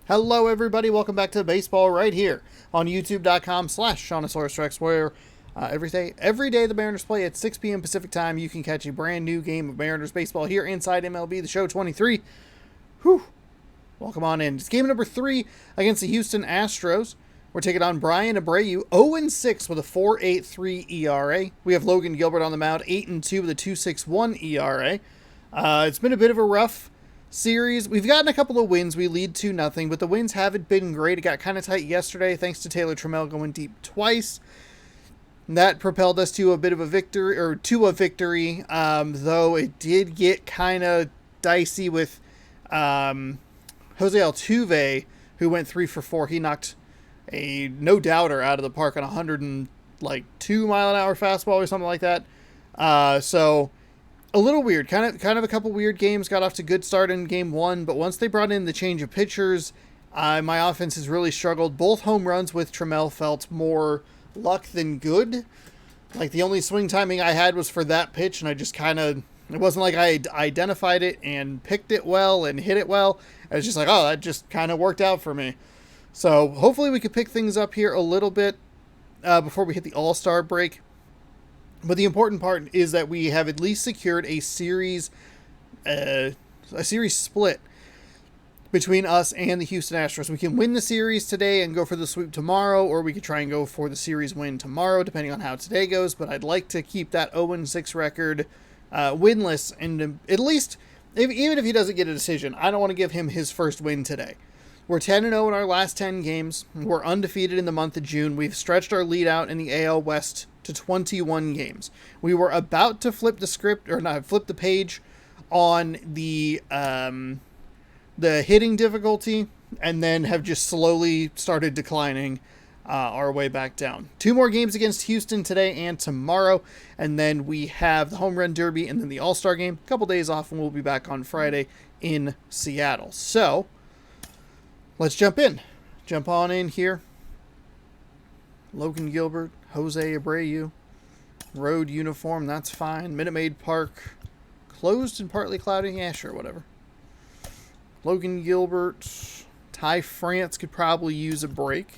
Hello, everybody. Welcome back to baseball right here on youtube.com/ShaunosaurusRex, where every day the Mariners play at 6 p.m. Pacific time. You can catch a brand new game of Mariners baseball here inside MLB, the show 23. Whew. Welcome on in. It's game number 3 against the Houston Astros. We're taking on Bryan Abreu, 0-6 with a 4.83 ERA. We have Logan Gilbert on the mound, 8-2 with a 2.61 ERA. It's been a bit of a rough series. We've gotten a couple of wins. We lead 2-0, but the wins haven't been great. It got kind of tight yesterday thanks to Taylor Trammell going deep twice. That propelled us to a bit of a victory, though it did get kind of dicey with Jose Altuve, who went 3 for 4. He knocked a no-doubter out of the park on a 102-mile-an-hour fastball or something like that. So a little weird, kind of a couple weird games. Got off to a good start in game 1, but once they brought in the change of pitchers, my offense has really struggled. Both home runs with Trammell felt more luck than good. Like, the only swing timing I had was for that pitch, and I just it wasn't like I identified it and picked it well and hit it well. I was just like, oh, that just kind of worked out for me. So hopefully we could pick things up here a little bit before we hit the All-Star break. But the important part is that we have at least secured a series split between us and the Houston Astros. We can win the series today and go for the sweep tomorrow, or we could try and go for the series win tomorrow, depending on how today goes. But I'd like to keep that 0-6 record winless, and at least, even if he doesn't get a decision, I don't want to give him his first win today. We're 10-0 in our last 10 games. We're undefeated in the month of June. We've stretched our lead out in the AL West to 21 games. We were about to flip the page on the hitting difficulty, and then have just slowly started declining our way back down. 2 more games against Houston today and tomorrow, and then we have the Home Run Derby and then the All-Star game. A couple days off, and we'll be back on Friday in Seattle. So let's jump on in here. Logan Gilbert, Jose Abreu, road uniform, that's fine. Minute Maid Park, closed and partly cloudy. Yeah, sure, whatever. Logan Gilbert, Ty France could probably use a break,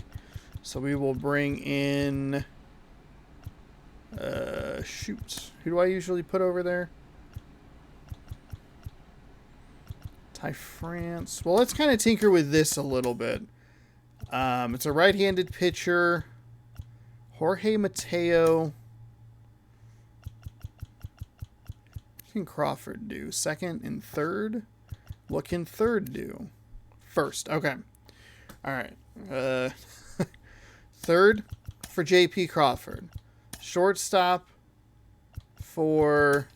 so we will bring in, who do I usually put over there? Ty France. Well, let's kind of tinker with this a little bit. It's a right-handed pitcher. Jorge Mateo. What can Crawford do? Second and third? What can third do? First. Okay. All right. Third for J.P. Crawford. Shortstop for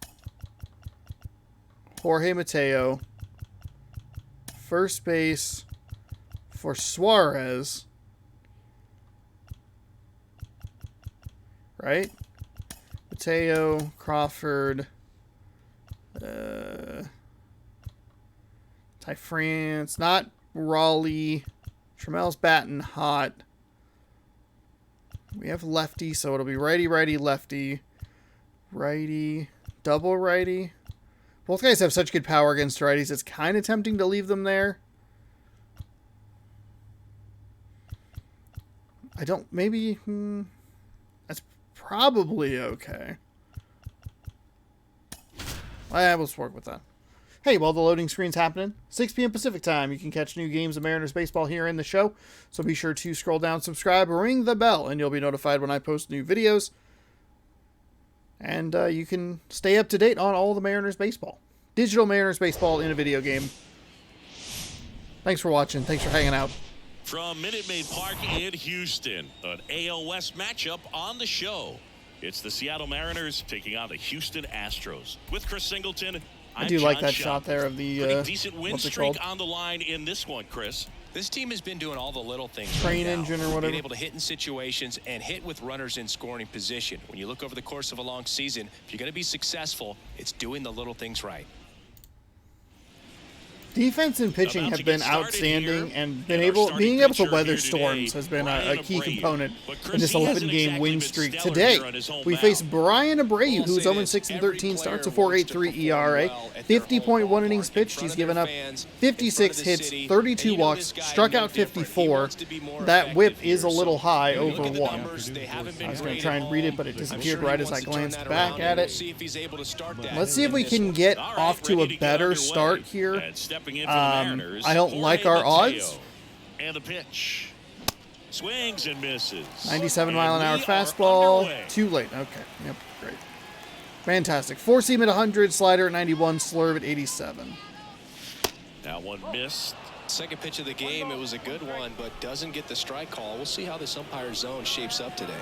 Jorge Mateo. First base for Suarez. Right? Mateo, Crawford, Ty France, not Raleigh. Trammell's batting hot. We have lefty, so it'll be righty, lefty. Righty, double righty. Both guys have such good power against righties, it's kind of tempting to leave them there. That's probably okay. Let's work with that. Hey, while the loading screen's happening, 6 p.m. Pacific time, you can catch new games of Mariners baseball here in the show. So be sure to scroll down, subscribe, ring the bell, and you'll be notified when I post new videos. And you can stay up to date on all the Mariners baseball. Digital Mariners baseball in a video game. Thanks for watching. Thanks for hanging out. From Minute Maid Park in Houston, an AL West matchup on the show. It's the Seattle Mariners taking on the Houston Astros. With Chris Singleton, I do like that shot there of the pretty decent win streak on the line in this one, Chris. This team has been doing all the little things. Train engine or whatever. Being able to hit in situations and hit with runners in scoring position. When you look over the course of a long season, if you're going to be successful, it's doing the little things right. Defense and pitching About have to been get started outstanding, here. and And our being able to starting weather pitcher here storms today, has been a Brian key Abreu. component But in this Chris, he hasn't 11-game exactly win been streak. stellar Today, here on his home we mound. face Brian Abreu, I'll who's say 0-6 this, and every 13 starts, a player wants to 4.83 perform ERA, well at their home 50.1 innings ballpark, in pitched. front He's of given their up fans, in 56 front of the hits, city. 32 And you know walks, this guy struck no out different. He 54. wants to be more That whip effective is a here. little high When you over look at the 1. numbers, they haven't been I was going great to try at and read it, home. but it I'm disappeared sure right he as I wants to turn glanced that back around, at and we'll it. see if he's able to start that Let's see if we in this can one. get All right, off to ready a get better underway. start here. And stepping in for the Mariners, I don't Jorge like our Mateo. odds. And the pitch. Swings and misses. 97-mile-an-hour And we are fastball. underway. Too late. Okay. Yep. Great. Fantastic. Four seam at 100, slider at 91, slurve at 87. That one missed. Second pitch of the game, it was a good one, but doesn't get the strike call. We'll see how this umpire zone shapes up today.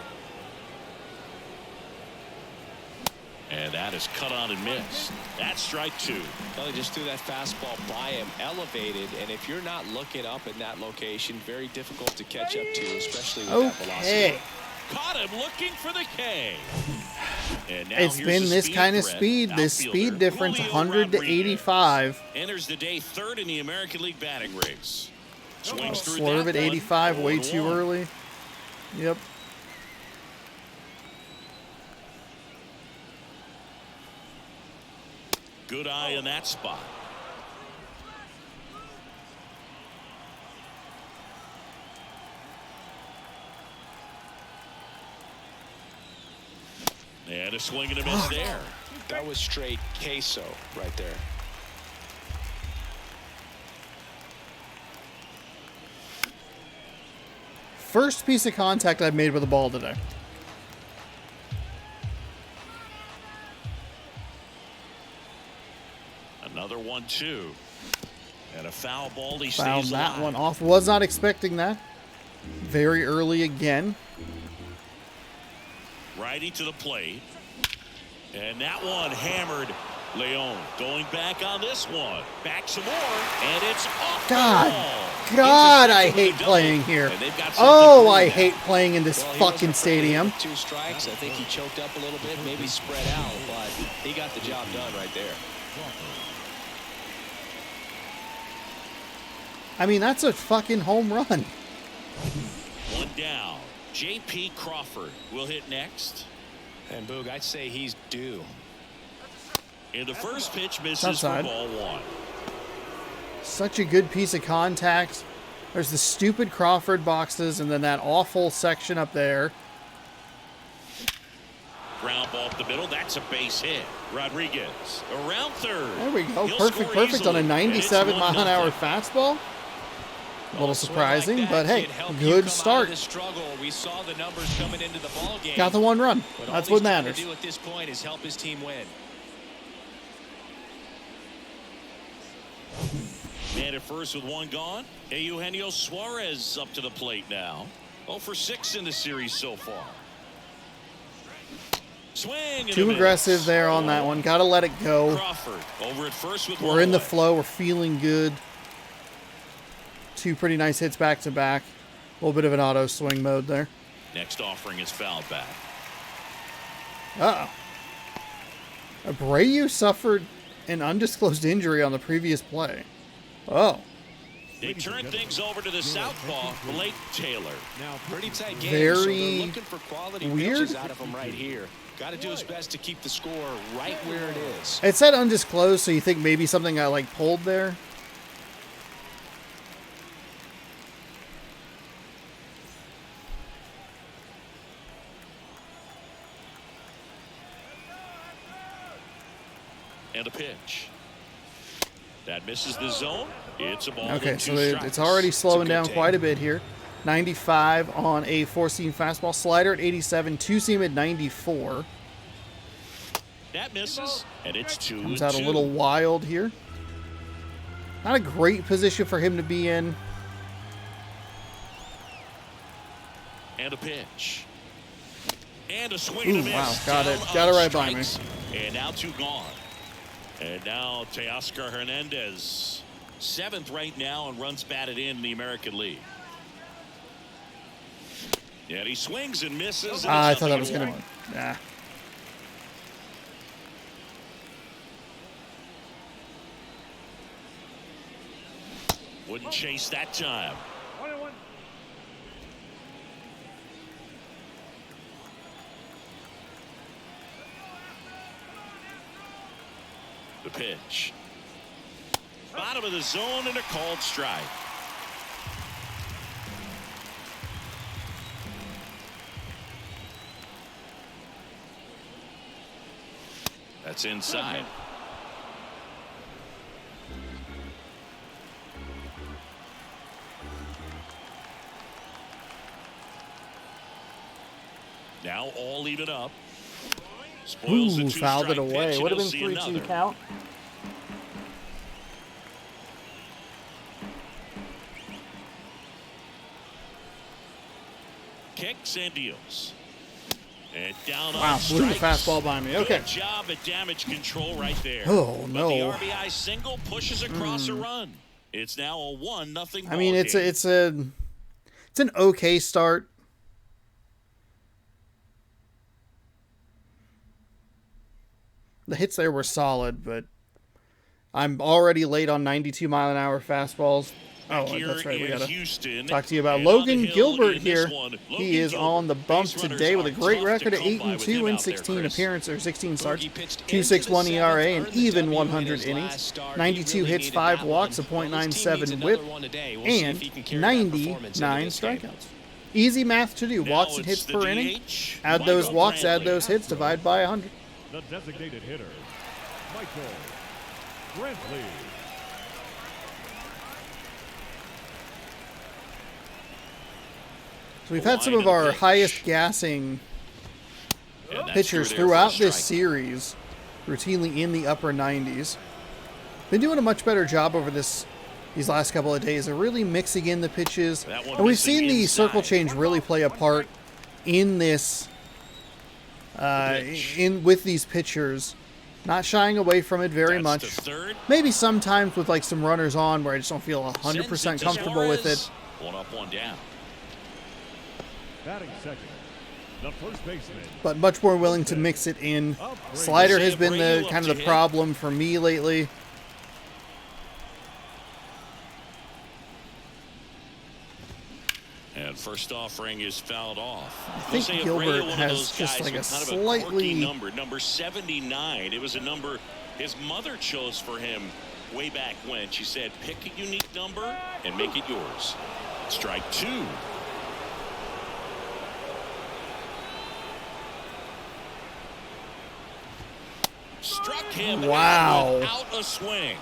And that is cut on and missed. That's strike 2. Well, he just threw that fastball by him, elevated, and if you're not looking up in that location, very difficult to catch up to, especially with that velocity. Okay. Caught him looking for the K. And now It's here's been the this speed kind of threat. speed. This Outfielder speed difference, Julio 100 to Rodriguez 85. enters the day third in the American League batting race. Swings through Slurve that at one, 85, way 0-1. too early. Yep. Good eye in that spot. And a swing and a miss there. That was straight queso right there. First piece of contact I've made with a ball today. Another 1-2. And a foul ball. He Found stays that alive. one off. Was not expecting that. Very early again. Righty to the plate. And that one hammered. Leon going back on this one. Back some more. And it's off God. the wall. God, I Intercepted hate with a double, playing here. and they've got something Oh, brewing I now. hate playing in this Well, he fucking wasn't afraid stadium. of 2 strikes. I think he choked up a little bit, maybe spread out, but he got the job done right there. I mean, that's a fucking home run. One down. J.P. Crawford will hit next. And Boog, I'd say he's due. And the first pitch misses for Outside. ball 1. Such a good piece of contact. There's the stupid Crawford boxes and then that awful section up there. Ground ball up the middle. That's a base hit. Rodriguez around third. There we go. He'll Perfect, score perfect on a easily, and it's 97-mile-an-hour 1-0. fastball. A little Swing like surprising, that but hey, can help you good come out start. of the struggle. We saw the numbers coming into the ball game. Got the one run. But all That's he's what trying matters. to do at this point is help his team win. Man at first with one gone. Eugenio Suarez up to the plate now. 0 for 6 in the series so far. Swing and Too a aggressive miss. there on that one. Got to let it go. Crawford over at first with We're one in the away. flow. We're feeling good. 2 pretty nice hits back to back. A little bit of an auto swing mode there. Next offering is fouled back. Uh-oh. Abreu suffered an undisclosed injury on the previous play. Oh. They turn things over to the southpaw, Blake Taylor. Pretty tight game. Very so they're looking for quality weird. pitches out of him right here. Got to do his best to keep the score right where it is. It said undisclosed, so you think maybe something got like pulled there? And a pitch. That misses the zone. It's a ball. Okay, with so 2 it's strikes. already slowing good down take. quite a bit here. 95 on a 4-seam fastball. Slider at 87. 2-seam at 94. That misses, and it's 2-2. Comes out a little wild here. Not a great position for him to be in. And a pitch. And a swing Ooh, and a miss. wow, got it. Down Got it on right by me. strikes. And now 2 gone. And now Teoscar Hernandez. 7th right now and runs batted in the American League. And he swings and misses. And I it's thought that nothing was to going one. to... Nah. Wouldn't chase that time. The pitch. Bottom of the zone and a called strike. That's inside. Now all even up. Spoils the fouled it two-strike away. pitch, Would have and been he'll see 3-2 another. count. Kicks and deals. And down Wow, on blew the strikes. fastball by me. Okay. Good job at damage control right there. Oh, no. But the RBI single pushes across a run. It's now a 1-0 I mean, ball it's game. an okay start. The hits there were solid, but I'm already late on 92-mile-an-hour fastballs. Oh, Here that's right. We in gotta Houston, talk to you about and on the Logan hill Gilbert in here. this one, Logan He is Gilbert. on the bump Base runners today with a are great tough record to of come by 8-2 with him in out there, 16 Chris. appearances or 16 starts, Bogey pitched 2.61 into the ERA, seventh, and earned the even W in 100 his innings, last start. 92 He really hits, needed 5 that walks, a one. Well, his team needs .97 another whip, one today. We'll see if he can carry that and performance into 99 this game. strikeouts. Easy math to do. Now Walks and it's hits the per inning. DH, Add those Michael walks, add Brantley. those hits, divide by 100. The designated hitter, Michael Brantley. So we've had some of our highest gassing And that's pitchers through there for a throughout this strike. series, routinely in the upper 90s. Been doing a much better job over these last couple of days of really mixing in the pitches. That one And we've missing seen the inside. circle change really play a part in this, pitch. with these pitchers. Not shying away from it very That's much. to third. Maybe sometimes with like some runners on where I just don't feel 100% Sends it to comfortable with it. Suarez. One up, one down. Batting second, the first baseman, But much more willing to mix it in. Slider has been the kind of the problem for me lately. And first offering is fouled off. I think Jose Gilbert Abreu, one of has those just guys like a with kind of slightly- quirky number 79. It was a number his mother chose for him way back when. She said, pick a unique number and make it yours. Strike two. Struck him. Wow. Out a swing.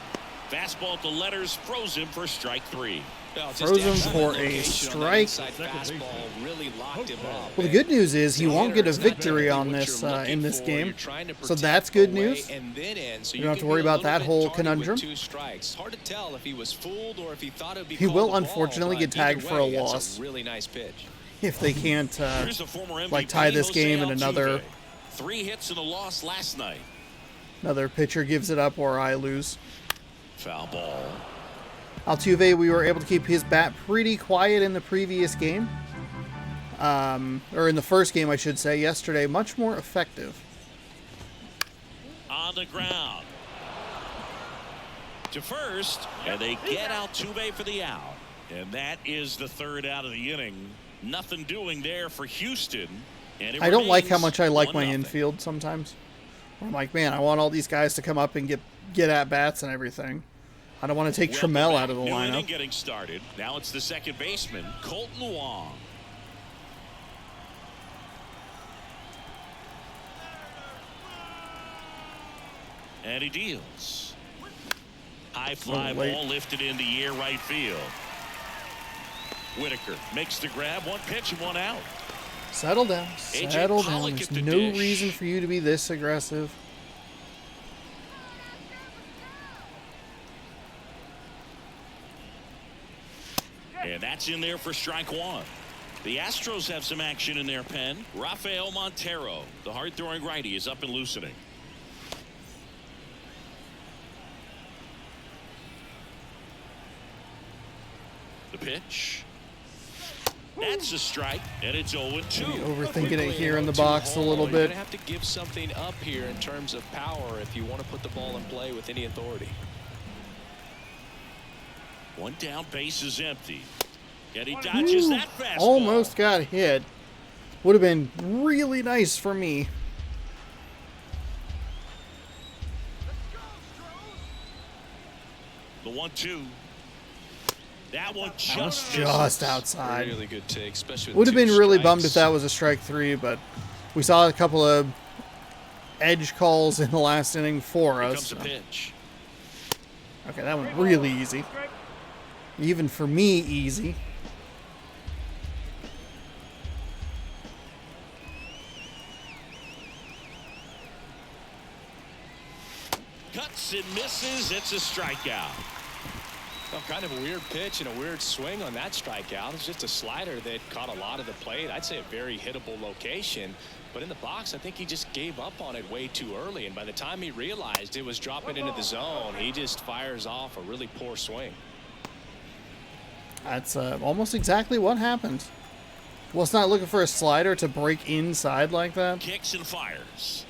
Fastball to letters froze him for strike three. Well, just Frozen excellent for a location on that strike. inside fastball really locked him up. Well, the good news is he won't get a It's not victory on what this you're looking in this for. game, You're trying to so protect that's good away news. and then in, so You don't have can to worry be a about little that bit whole tardy with conundrum. 2 strikes. Hard to tell if he was fooled or if he thought it would be He called will a ball, unfortunately but get tagged either for a way, that's loss. really nice pitch. If they can't Here's the former MVP, like tie this Jose game in Altuve. another 3 hits and a loss last night. pitcher gives it up or I lose. Foul ball. Altuve, we were able to keep his bat pretty quiet in the previous game. Or in the first game, I should say. Yesterday, much more effective. On the ground. To first, and they get Altuve for the out. And that is the third out of the inning. Nothing doing there for Houston. And it I don't like how remains much I like my 1-0. infield sometimes. I'm like, man, I want all these guys to come up and get at bats and everything. I don't want to take Welcome Trammell back. out of the New inning lineup. getting started. Now it's the second baseman, Colton Wong. And he deals. High fly late. ball lifted in the air right field. Whitaker makes the grab. One pitch and one out. Settle down. AJ Settle down. Pollock There's at the no dish. reason for you to be this aggressive. And that's in there for strike one. The Astros have some action in their pen. Rafael Montero, the hard-throwing righty, is up and loosening. The pitch. That's a strike, and it's 0-2. Overthinking it here in the Quickly, box a little You're bit. going to have to give something up here in terms of power if you want to put the ball in play with any authority. One down, base is empty. And he dodges that fastball. Almost got hit. Would have been really nice for me. The 1-2. That one Just outside. Really good take, especially with Would have been two really strikes. bummed if that was a strike 3, but we saw a couple of edge calls in the last inning for Here us. comes the pitch. Okay, that one really easy. Even for me, easy. Cuts and misses. It's a strikeout. Well, kind of a weird pitch and a weird swing on that strikeout. It's just a slider that caught a lot of the plate. I'd say a very hittable location. But in the box, I think he just gave up on it way too early. And by the time he realized it was dropping into the zone, he just fires off a really poor swing. That's almost exactly what happened. Was not looking for a slider to break inside like that. Kicks and fires.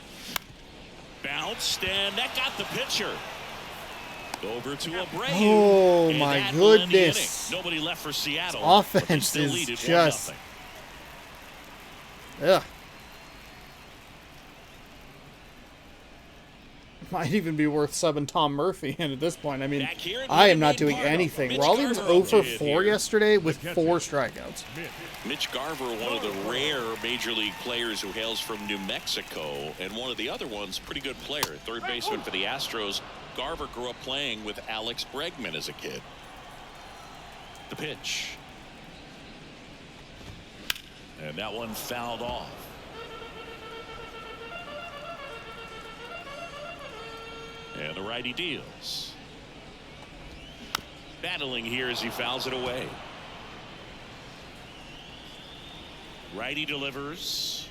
Bounced, and that got the pitcher. Over to Abreu. Oh, and my that will end the goodness. inning. Nobody left for Seattle. Offense but they still is lead it just- 1-0. Ugh. Might even be worth subbing Tom Murphy in at this point. I mean, Back here in I am not Minute Maid doing Park, anything. Mitch Raleigh was Garver 0 for hit 4 here. yesterday with 4 strikeouts. Mitch Garver, one of the rare major league players who hails from New Mexico, and one of the other ones, pretty good player, third baseman for the Astros. Garver grew up playing with Alex Bregman as a kid. The pitch. And that one fouled off. And the righty deals. Battling here as he fouls it away. Righty delivers.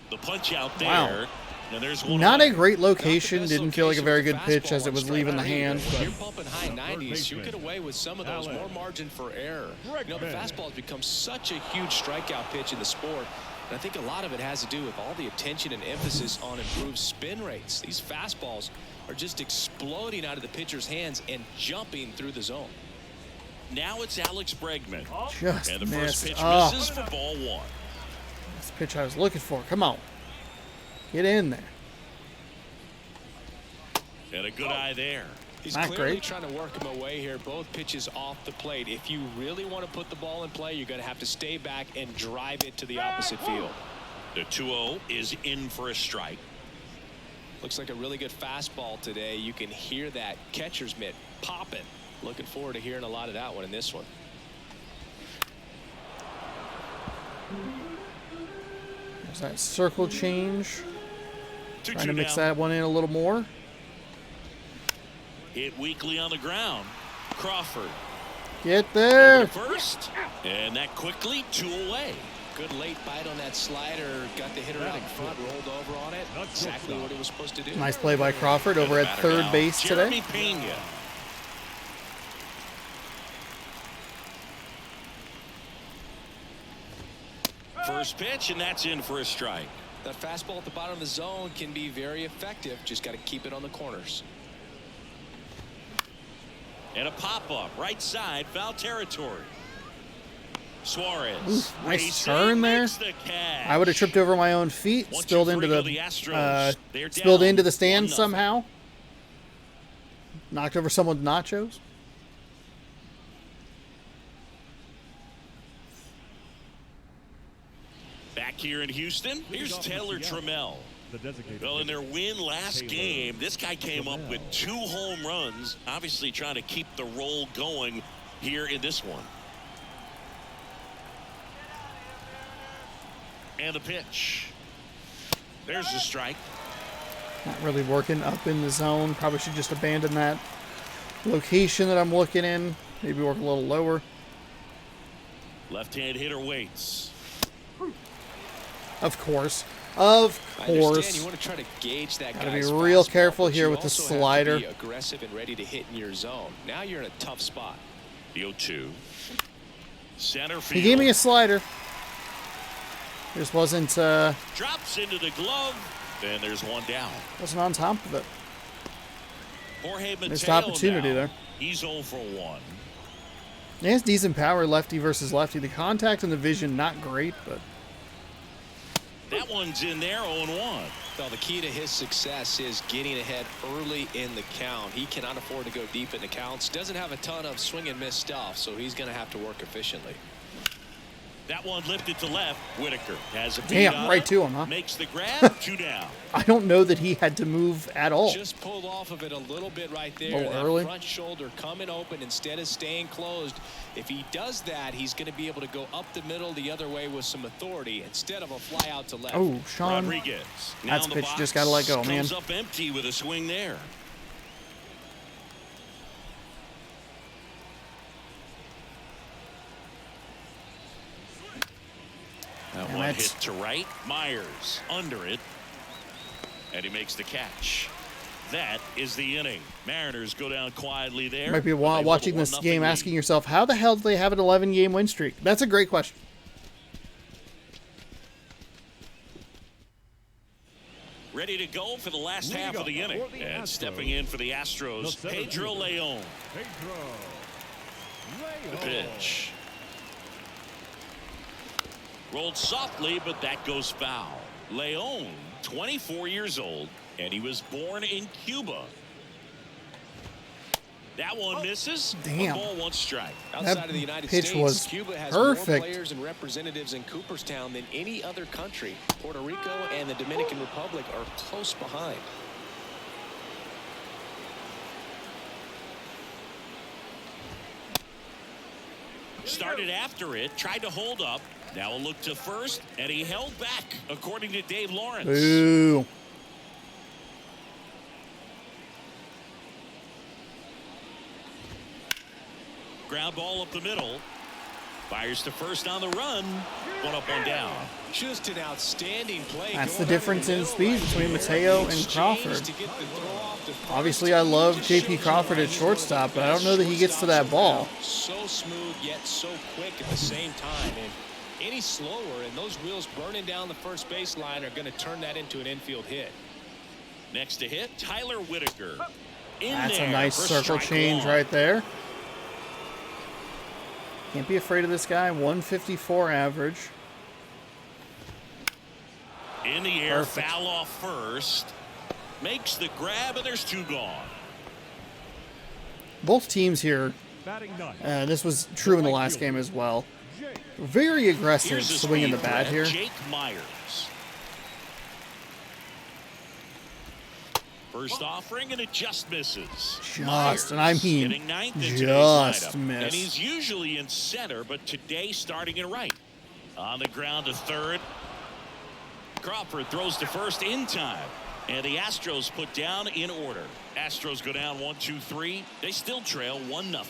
The punch out there. Wow. And there's one Not away. a great Not the location. best Didn't feel like a location very with good the pitch fastball as it on was strike leaving the three, hand. but when But you're pumping high 90s, you get away with some of those more margin for error. You know, the fastball has become such a huge strikeout pitch in the sport. And I think a lot of it has to do with all the attention and emphasis on improved spin rates. These fastballs are just exploding out of the pitcher's hands and jumping through the zone. Now it's Alex Bregman. just And the first missed. pitch Oh, misses for ball 1. that's the pitch I was looking for. Come on. Get in there. And a good eye there. He's Not clearly great. trying to work him away here. Both pitches off the plate. If you really want to put the ball in play, you're going to have to stay back and drive it to the opposite field. The 2-0 is in for a strike. Looks like a really good fastball today. You can hear that catcher's mitt popping. Looking forward to hearing a lot of that one in this one. There's that circle change. 2-2 Trying to mix down. that one in a little more. Hit weakly on the ground. Crawford. Get Over there. to first. And that quickly 2 away. Good late bite on that slider. Got the hitter out in front, rolled over on it. Exactly what he was supposed to do. Nice play by Crawford over And the at batter third now, base Jeremy today. Pena. First pitch, and that's in for a strike. That fastball at the bottom of the zone can be very effective. Just got to keep it on the corners. And a pop-up, right side, foul territory. Suarez. Oof, nice racing, turn there. makes the catch. I would have tripped over my own feet, 1-2 spilled into for the Astros. They're spilled down into the stand 1-0. somehow. Knocked over someone's nachos. Back here in Houston, here's Taylor Trammell. The designated Well, in hitter. their win last game, this guy came up with 2 home runs, obviously trying to keep the roll going here in this one. And the pitch. There's the strike. Not really working up in the zone. Probably should just abandon that location that I'm looking in. Maybe work a little lower. Left-hand hitter waits. Of course. Of I understand course. you want to try to gauge that Gotta be guy's real fastball, careful but here you with the also have to slider. be aggressive and ready to hit in your zone. Now you're in a tough spot. The 0-2. Center field. He gave me a slider. Just wasn't Drops into the glove. And there's one down. on top of it. Jorge Mateo Missed opportunity now. there. He's 0 for 1. He has decent power, lefty versus lefty. The contact and the vision, not great, but... That one's in there, 0-1. Well, the key to his success is getting ahead early in the count. He cannot afford to go deep in the counts. Doesn't have a ton of swing and miss stuff, so he's going to have to work efficiently. That one lifted to left. Whitaker has a beat Damn, on right it. to him, huh? Makes the grab. 2 down. I don't know that he had to move at all. Just pulled off of it a little bit right there. A little that early. Front shoulder coming open instead of staying closed. If he does that, he's going to be able to go up the middle the other way with some authority instead of a fly out to left. Oh, Sean. Rodriguez. That's a pitch you just got to let go, man. Comes up empty with a swing there. That Damn one it. hit to right. Myers under it. And he makes the catch. That is the inning. Mariners go down quietly there. Might be a while watching this game asking yourself, how the hell do they have an 11-game win streak? That's a great question. Ready to go for the last half of the inning. And stepping in for the Astros, Pedro Leon. The pitch. Rolled softly, but that goes foul. Leon, 24 years old, and he was born in Cuba. That one misses. Damn. 1 ball, 1 strike. Outside of the United pitch States, was Cuba has perfect. more players and representatives in Cooperstown than any other country. Puerto Rico and the Dominican Republic are close behind. Started after it, tried to hold up. Now a look to first, and he held back, according to Dave Lawrence. Ooh. Ground ball up the middle. Fires to first on the run. 1 up, 1 down. Just an outstanding play. That's the difference in speed between Mateo and Crawford. Obviously, I love J.P. Crawford at shortstop, but I don't know that he gets to that ball. So smooth, yet so quick at the same time. And any slower, and those wheels burning down the first baseline are going to turn that into an infield hit. Next to hit, Tyler Whitaker. That's a nice circle change right there. Can't be afraid of this guy. 154 average. In the air, Perfect. foul off first. Makes the grab, and there's 2 gone. Both teams here, Batting ninth. this was true in the last game as well, very aggressive Here's a swinging the speed bat threat, here. Jake Myers. First offering, and it just misses. Just, and I mean, hitting ninth in today's just lineup. missed. And he's usually in center, but today starting in right. On the ground to third. Crawford throws to first in time. And the Astros put down in order. Astros go down 1-2-3. They still trail 1-0.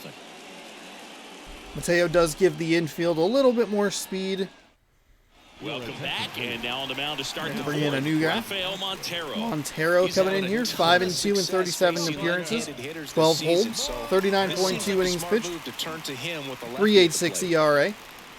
Mateo does give the infield a little bit more speed. Welcome back, and now on the mound to start the Bring in a fourth, new guy. Rafael Montero. Montero coming in here, 5-2 in 37 appearances, 12 holds, 39.2 innings pitched, 3.86 ERA,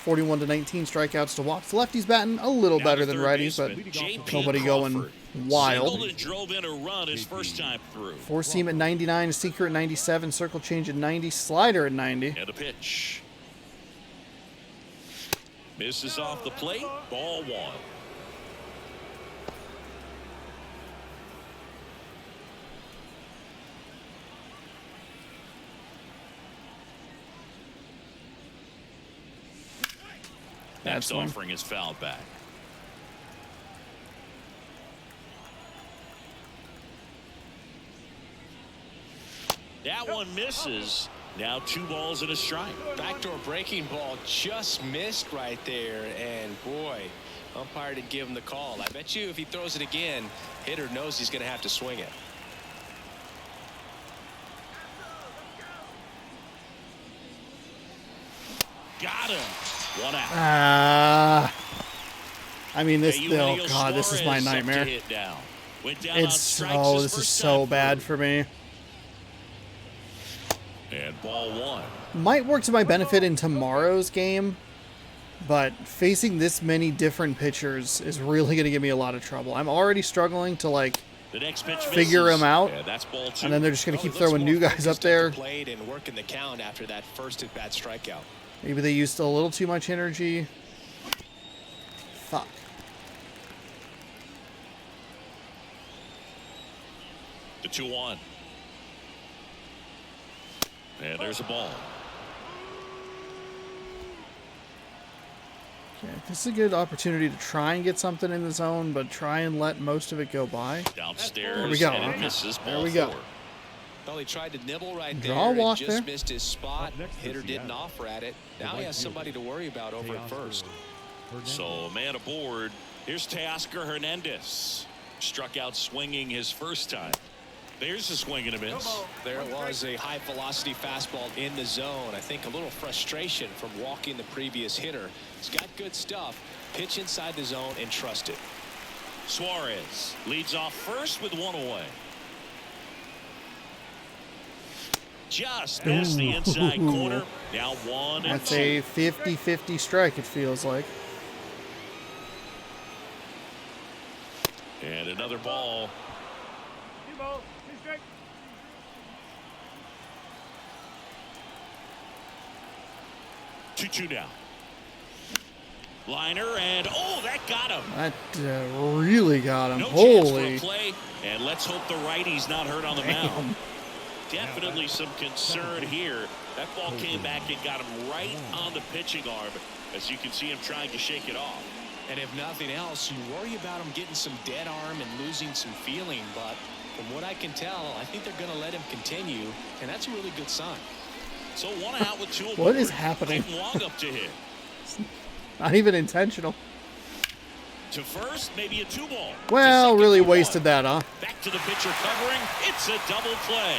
41-19 strikeouts to walks. Lefties batting a little Now better to than third righties, but baseman, J.P. nobody going Crawford. wild. Singled and drove in a run his first time through. Four seam at 99, secret at 97, circle change at 90, slider at 90. And a pitch. Misses off the plate. Ball 1. Next one. offering is fouled back. That one misses. Now 2 balls and a strike. Backdoor breaking ball just missed right there, and boy, umpire didn't give him the call. I bet you if he throws it again, hitter knows he's going to have to swing it. Got him. 1 out. I mean, this, Eugenio oh God, this is my Suarez up to nightmare. hit down. Went down on It's, strikes oh, his this is first so time bad through. for me. And ball 1. Might work to my benefit in tomorrow's game, but facing this many different pitchers is really going to give me a lot of trouble. I'm already struggling to, like, The next pitch figure misses. him out, Yeah, that's ball 2. and then they're just going to keep He looks throwing more new guys focused up at the there. plate and working the count after that first at-bat strikeout. Maybe they used a little too much energy. Fuck. The 2-1. And there's a ball. Okay, this is a good opportunity to try and get something in the zone, but try and let most of it go by. Downstairs. There we go. And it Okay. misses There ball we go. 4. Well, he tried to nibble right Draw there a and walk just there. missed his spot. Up next Hitter is didn't Seattle. offer at it. Now he right has fielder, somebody to worry about over at first. So a man aboard. Here's Teoscar Hernandez. Struck out swinging his first time. There's a swing and a miss. There it was, a high velocity fastball in the zone. I think a little frustration from walking the previous hitter. He's got good stuff. Pitch inside the zone and trust it. Suarez leads off first with 1 away. Just missed the inside corner. Now 1 and That's 2. a 50-50 strike, it feels like. And another ball. 2-2 now. Liner and that got him. That really got him. No chance for Holy. a play, and let's hope the righty's not hurt on the mound. Definitely some concern here. That ball came back and got him right on the pitching arm, as you can see him trying to shake it off. And if nothing else, you worry about him getting some dead arm and losing some feeling. But from what I can tell, I think they're going to let him continue, and that's a really good sign. So 1 out with 2 aboard. What is happening? Clayton Wong up to hit. Not even intentional. To first, maybe a 2-ball. Well, To second really for 1. wasted that, huh? Back to the pitcher covering. It's a double play.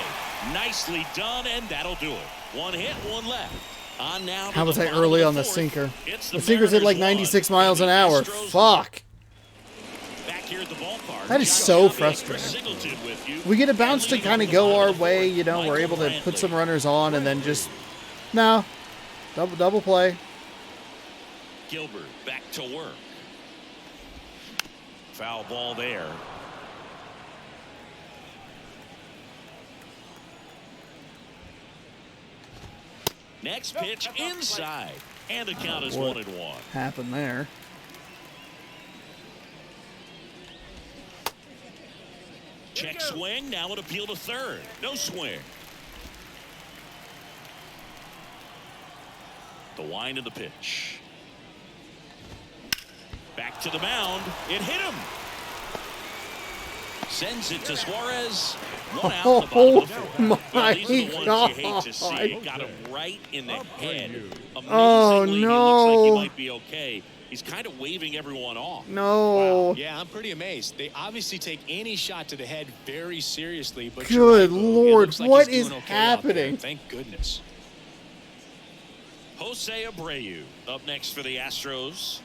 Nicely done, and that'll do it. 1 hit, 1 left. On now. How was I bottom early of on the 4th. sinker? It's The sinker's at like Mariners 96 1, miles an and the hour. Astros Fuck. back here at the ballpark. That is Josh so Bobby, frustrating. Chris Singleton with you. We get a bounce to And kind of leading go the our bottom of the way, 4th, you know, we're Michael able to put Brantley. some runners on and then just, no, double play. Gilbert back to work. Foul ball there. Next pitch inside, and the count is What 1-1. happened there? Check swing, now an appeal to third. No swing. The wind of the pitch. Back to the mound. It hit him. Sends it to Suarez. 1 out in the bottom of the 4th. Well, these are the ones you hate to see. Got him right in the head. Amazingly, Oh, he looks no. like he might be okay. He's kind of waving everyone off. No. Yeah, I'm pretty amazed. They obviously take any shot to the head very seriously. But Good you're right, Boog. It Lord, looks like what he's is doing okay out there. happening? Thank goodness. Jose Abreu up next for the Astros.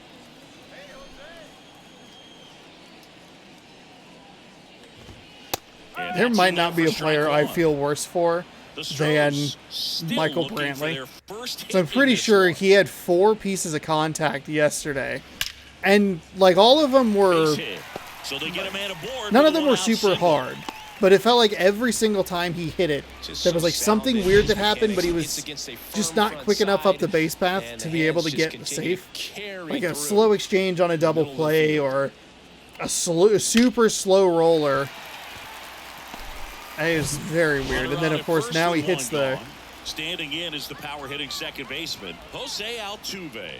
And There that's might in not there be a for strike player I 1. feel worse for The than Stros still Michael looking for Brantley. their first hit So I'm in pretty this sure one. he had 4 pieces of contact yesterday. And like all of them were, Base hit. So they get a man aboard none with of a them were 1-out super single. hard. But it felt like every single time he hit it, Just there was so like something sound in weird his that happened, but he mechanics. was It's against a firm just not front quick enough up the side, base path and to the be able to hands get just continue safe. to carry Like a through. slow exchange on a double Middle of the play field. or a super slow roller. It was very weird. Runner And then, on of course, first now he with hits one the... gone. Standing in is the power hitting second baseman, Jose Altuve.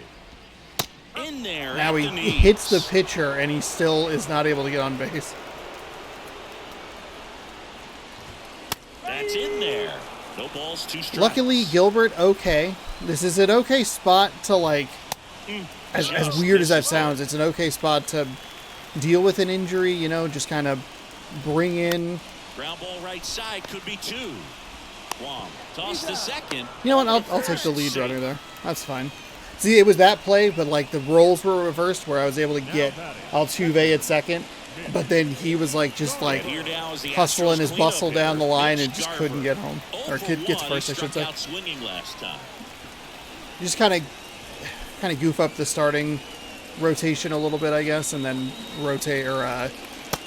In there Now at he the knees. hits the pitcher, and he still is not able to get on base. That's in there. No balls, 2 strikes. Luckily, Gilbert, okay. This is an okay spot to, like, as weird as that sounds, it's an okay spot to deal with an injury, you know, just kind of bring in... Ground ball right side could be 2. Wong toss to second. You know what, I'll take the lead runner there. That's fine. See, it was that play, but, like, the roles were reversed where I was able to get Altuve at second, but then he was, like, just, like, Here now is the hustling Astros his cleanup bustle down the hitter, line Mitch and just Garver. couldn't get home. 0 Or for gets 1. first, He I should struck say. out swinging last time. Just kind of goof up the starting rotation a little bit, I guess, and then rotate or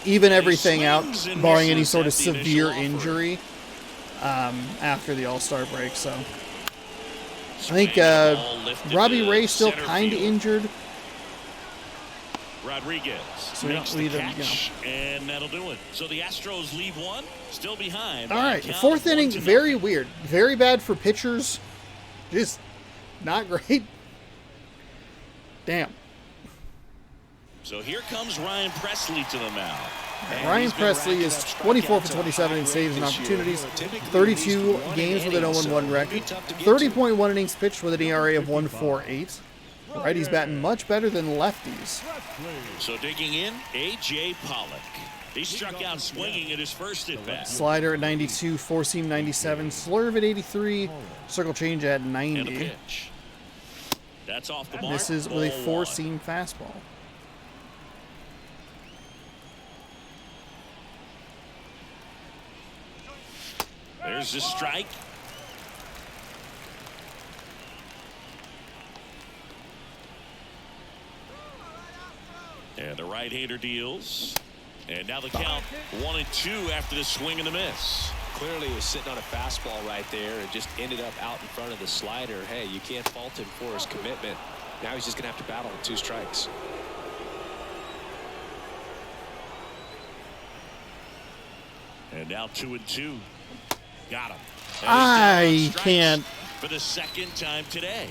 even everything out, swings and barring any misses sort of at the initial severe offer. injury after the All-Star break. So I Swing think and ball lifted Robbie to Ray's still center kind of field. injured. Rodriguez So we makes don't the leave him, catch, and that'll do it. So the Astros leave one, still behind. All by a right, count fourth of inning, 1-0. very weird. Very bad for pitchers. Just not great. Damn. So here comes Ryan Presley to the mound. Ryan Presley is 24 for 27 in saves and opportunities, 32 games with an 0-1 record, 30.1 innings pitched with an ERA of 1.48. Righties batting much better than lefties. So digging in, A.J. Pollock. He struck out swinging at his first at bat. Slider at 92, four-seam 97, slurve at 83, circle change at And a 90. pitch. That's off the mark. This is with a Ball one. four-seam fastball. There's the strike. And the right-hander deals. And now the count 1-2 after the swing and the miss. Clearly he was sitting on a fastball right there and just ended up out in front of the slider. Hey, you can't fault him for his commitment. Now he's just going to have to battle with 2 strikes. And now 2-2. Got him. And I he's down on strikes can't. for the second time today.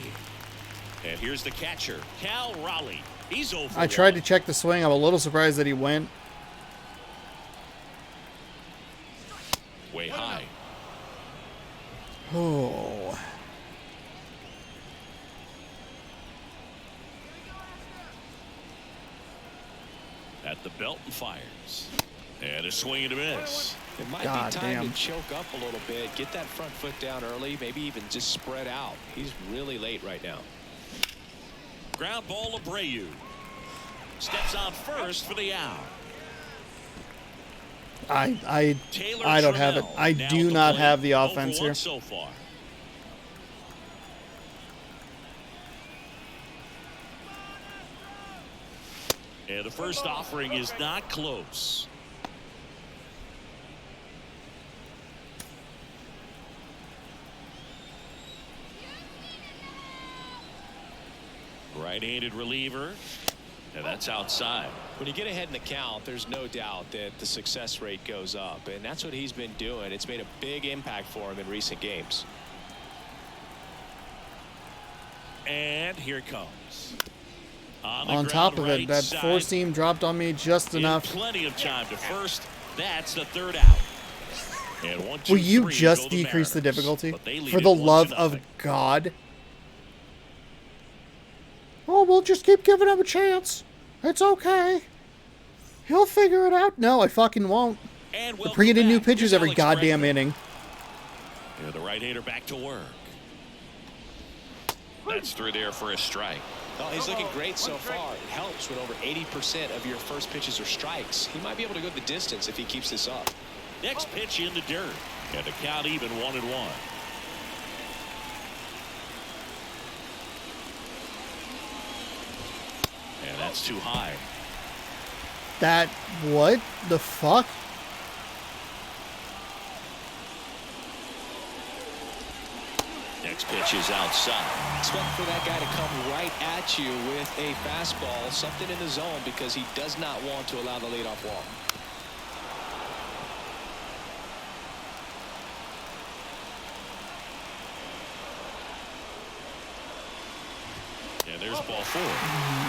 And here's the catcher, Cal Raleigh. He's over. I tried to check the swing. I'm a little surprised that he went. Way high. Oh. At the belt and fires. And a swing and a miss. It might God be time damn. to choke up a little bit, get that front foot down early, maybe even just spread out. He's really late right now. Ground ball Abreu. Steps on first for the out. I Taylor don't have it. Trammell I now do at not plate. have the 0 offense for 1 here. so far. And the first offering is not close. Right-handed reliever. And that's outside. When you get ahead in the count, there's no doubt that the success rate goes up, and that's what he's been doing. It's made a big impact for him in recent games. And here it comes. On top of it, that four-seam dropped on me just enough. Plenty of time to first. That's the third out. And 1, 2, Will you 3 just go the decrease the Mariners. difficulty? But they lead For it the 1-0. love of God. Oh, we'll just keep giving him a chance. It's okay. He'll figure it out. No, I fucking won't. And We're bringing in new back. pitchers Here's every Alex goddamn Bregman. inning. Yeah, the right-hander back to work. That's through there for a strike. Oh, he's looking great so far. It helps when over 80% of your first pitches are strikes. He might be able to go the distance if he keeps this up. Next pitch in the dirt. And the count even 1-1. And that's too high. That, what the fuck? Next pitch is outside. Expect for that guy to come right at you with a fastball, something in the zone, because he does not want to allow the leadoff walk. And there's ball 4.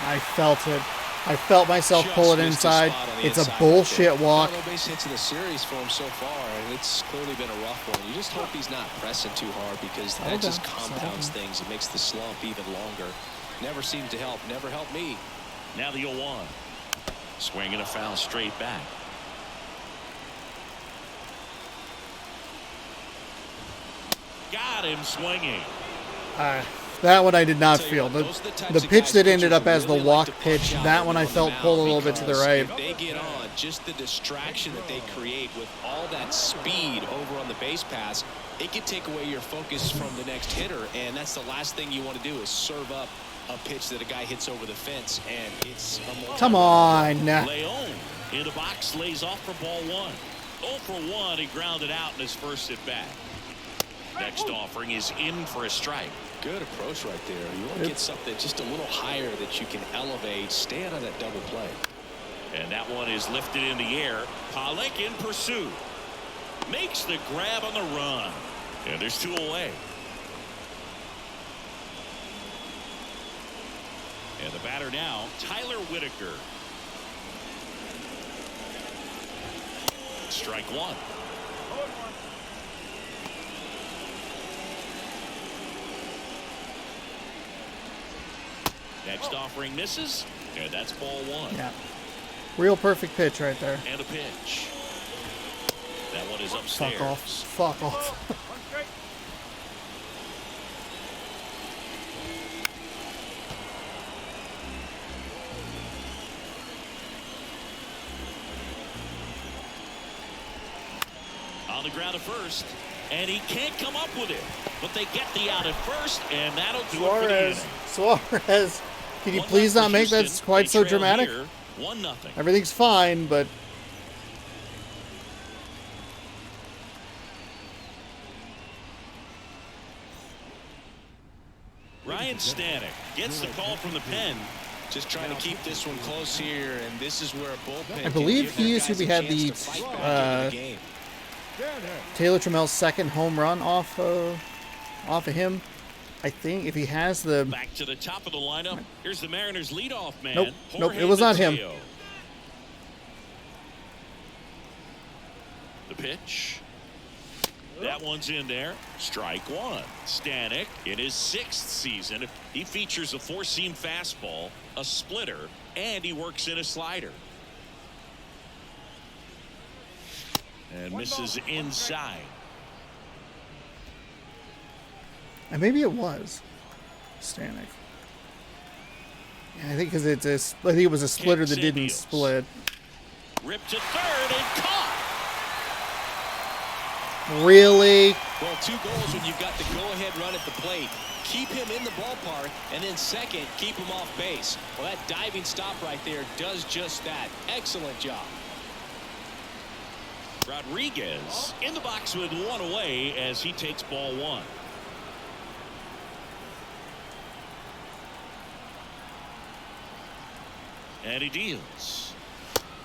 I felt it. I felt myself pull it Just missed the inside. spot on the It's a inside. bullshit walk. No base hits in the series for him so far, and it's clearly been a rough one. You just hope he's not pressing too hard, because that just compounds things. It makes the slump even longer. Never seemed to help. Never helped me. Now the 0-1. Swing and a foul straight back. Got him swinging. That one I did not feel. The pitch that ended up as the walk pitch, that one I felt pull a little bit to the right. If they get on, just the distraction that they create with all that speed over on the base pass, it can take away your focus from the next hitter, and that's the last thing you want to do is serve up a pitch that a guy hits over the fence, and it's a Come on. Leon in the box lays off for ball 1. 0 for 1. He grounded out in his first at bat. Next offering is in for a strike. Good approach right there. You want to get something just a little higher that you can elevate. Stay out of that double play. And that one is lifted in the air. Pollock in pursuit. Makes the grab on the run. And there's 2 away. And the batter now, Tyler Whitaker. Strike 1. Next offering misses. And that's ball 1. Yeah. Real perfect pitch right there. And a pitch. That one is upstairs. Fuck off. Fuck off. On the ground at first, and he can't come up with it, but they get the out at first, and that'll do it for the inning. Suarez, can you please not make that quite so dramatic? 1-0. Everything's fine, but Ryan Stanek gets the call from the pen. Just trying to keep this one close here, and this is where a bullpen. I believe he used to be had the Taylor Trammell's second home run off of him. I think if he has the back to the top of the lineup. Here's the Mariners leadoff man. Nope, it was not him. The pitch. That one's in there. Strike 1. Stanek in his 6th season. He features a 4-seam fastball, a splitter, and he works in a slider. And misses inside. And maybe it was Stanek. Yeah, I think because I think it was a splitter that didn't split. Ripped to third and caught. Really? Well, 2 goals when you've got the go-ahead run at the plate. Keep him in the ballpark, and then second, keep him off base. Well, that diving stop right there does just that. Excellent job. Rodriguez in the box with 1 away as he takes ball 1. And he deals.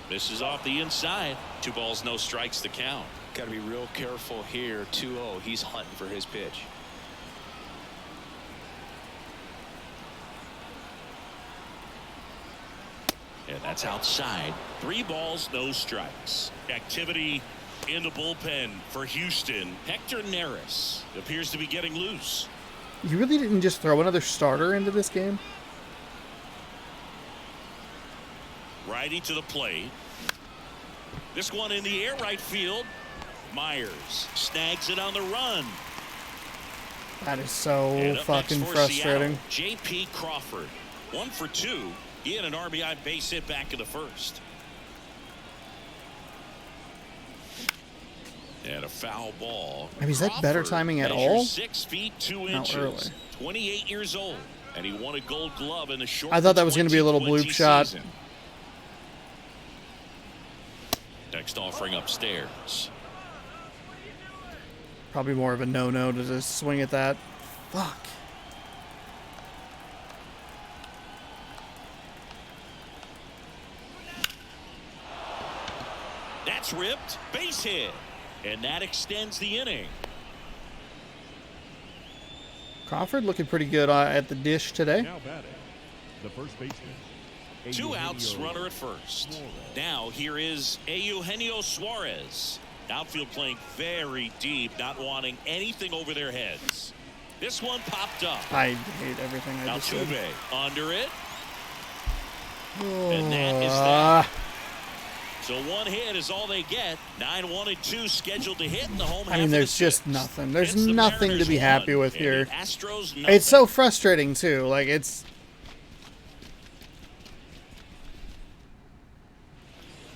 Misses off the inside. 2 balls, no strikes to count. Got to be real careful here. 2-0. He's hunting for his pitch. And that's outside. 3 balls, no strikes. Activity in the bullpen for Houston. Hector Neris appears to be getting loose. You really didn't just throw another starter into this game? Righty to the plate. This one in the air right field. Myers snags it on the run. That is so fucking frustrating. J.P. Crawford, 1 for 2. He had an RBI base hit back in the first. And a foul ball. I mean, is that better timing at all? 6 feet 2 inches. Not early. 28 years old, and he won a Gold Glove in the short. I thought that was going to be a little bloop shot. Season. Next offering upstairs. Probably more of a no-no to just swing at that. Fuck. That's ripped. Base hit. And that extends the inning. Crawford looking pretty good at the dish today. Now batting, the first baseman. 2 outs, runner at first. Now here is Eugenio Suarez. Outfield playing very deep, not wanting anything over their heads. This one popped up. I hate everything I just said. Altuve under it. And that is that. So 1 hit is all they get. 9-1 and 2 scheduled to hit in the home half. I mean, there's just nothing. There's nothing to be happy with here. Astros, it's so frustrating too. Like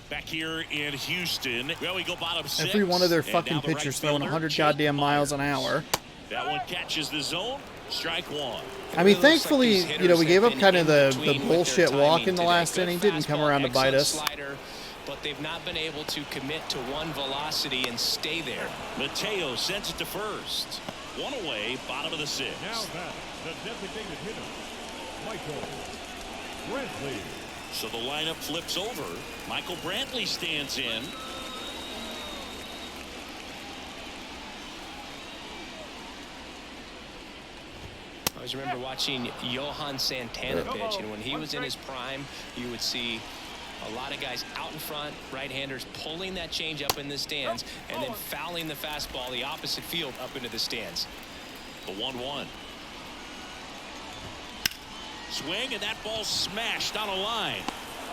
Back here in Houston. Well, we go bottom 6. Every one of their And fucking now the pitchers right throwing fielder, 100 Jake goddamn miles an Myers. hour. That one catches the zone. Strike 1. I mean, thankfully, you know, we gave up kind of the bullshit walk in the last inning. Didn't come around to bite us. But they've not been able to commit to one velocity and stay there. Mateo sends it to first. One away, bottom of the 6th. Now that the designated hitter, Michael Brantley. So the lineup flips over. Michael Brantley stands in. I always remember watching Johan Santana pitch, and when he was in his prime, you would see a lot of guys out in front, right-handers pulling that change up in the stands and then fouling the fastball the opposite field up into the stands. The 1-1. Swing, and that ball smashed on a line.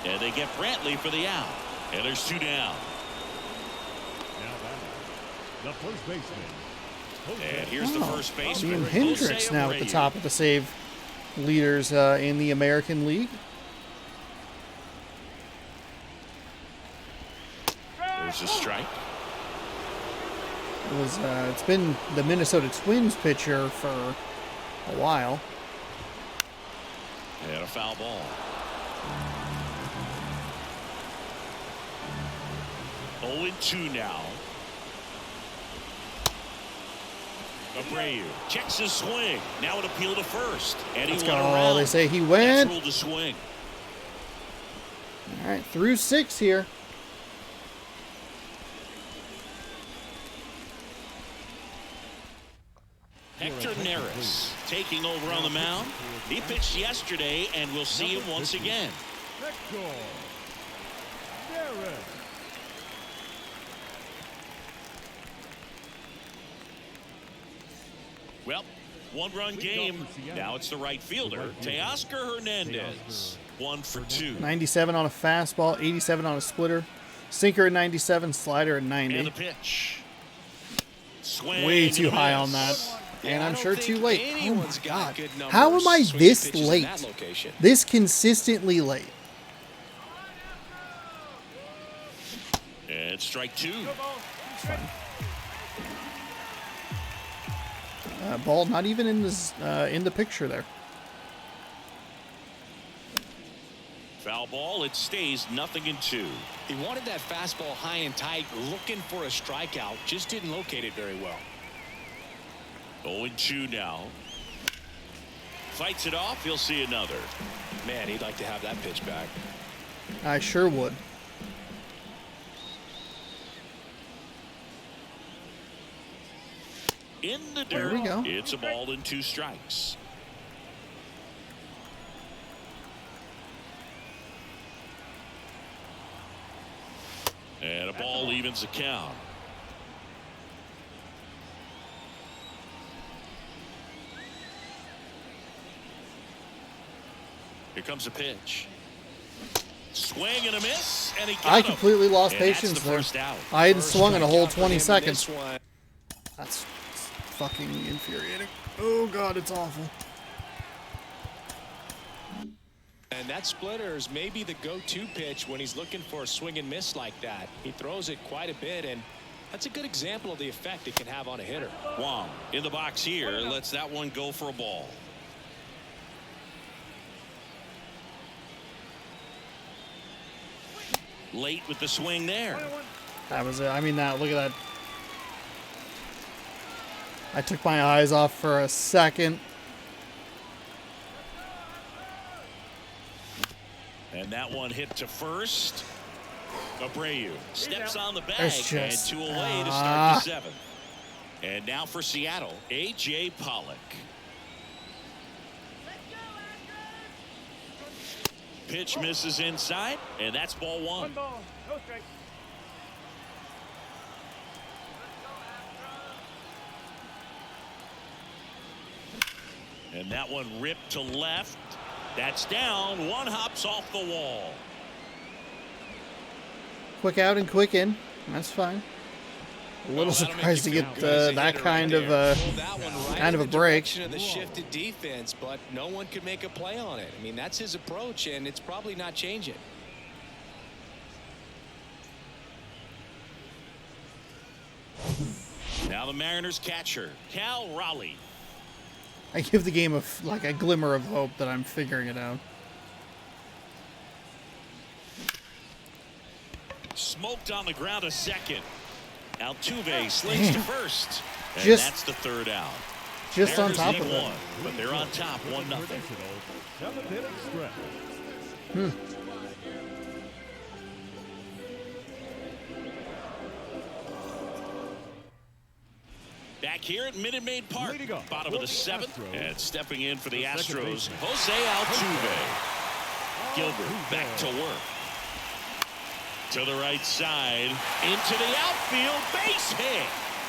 And they get Brantley for the out. And there's 2 down. Now that the first baseman. And here's the first baseman. Ian Hendricks now at the top of the save leaders in the American League. There's a strike. It's been the Minnesota Twins pitcher for a while. And a foul ball. Oh, 0-2 now. Abreu checks his swing. Now an appeal to first. And he Let's went go. around. They say he went. That's ruled a swing. All right, through 6 here. Hector Neris taking over on the mound. He pitched yesterday, and we'll see him once again. Hector Neris. Well, 1-run game. Now it's the right fielder, Teoscar Hernandez. 1 for 2. 97 on a fastball, 87 on a splitter, sinker at 97, slider at 90. And the pitch. Swing Way too and a high miss. on that. And I I'm don't sure think too late. Oh anyone's my got God. good numbers How am I swinging this pitches in late? that location. This consistently late. And strike 2. Ball not even in the picture there. Foul ball. It stays 0-2. He wanted that fastball high and tight, looking for a strikeout, just didn't locate it very well. 0-2 now. Fights it off. He'll see another. Man, he'd like to have that pitch back. I sure would. In the There dirt. we go. It's a ball and 2 strikes. And a ball evens the count. Here comes a pitch. Swing and a miss, and he got I him. completely lost And that's patience the there. first out. I hadn't First swung in a whole strikeout for 20 him in seconds. this one. That's fucking infuriating. Oh God, it's awful. And that splitter is maybe the go-to pitch when he's looking for a swing and miss like that. He throws it quite a bit, and that's a good example of the effect it can have on a hitter. Wong in the box here lets that one go for a ball. Late with the swing there. That was it. I mean, look at that. I took my eyes off for a second. And that one hit to first. Abreu steps on the bag, It's just, and 2 away to start the 7th. And now for Seattle, A.J. Pollock. Pitch misses inside, and that's ball 1. And that one ripped to left. That's down. One hops off the wall. Quick out and quick in. That's fine. A little surprised to get that kind of a break. Of the shifted defense, but no one could make a play on it. I mean, that's his approach, and it's probably not changing. the Mariners catcher, Cal Raleigh. I give the game like a glimmer of hope that I'm figuring it out. Smoked on the ground to second. Altuve slings to first. And Just- that's the third out. Just on Mariners top lead of it. one, but they're on top 1-0. Traditional 7th-inning stretch. Back here at Minute Maid Park, Leading off bottom of the for the 7th, Astros, and stepping in for the the second Astros, baseman, Jose Altuve. Gilbert back to work. To the right side, into the outfield, base hit.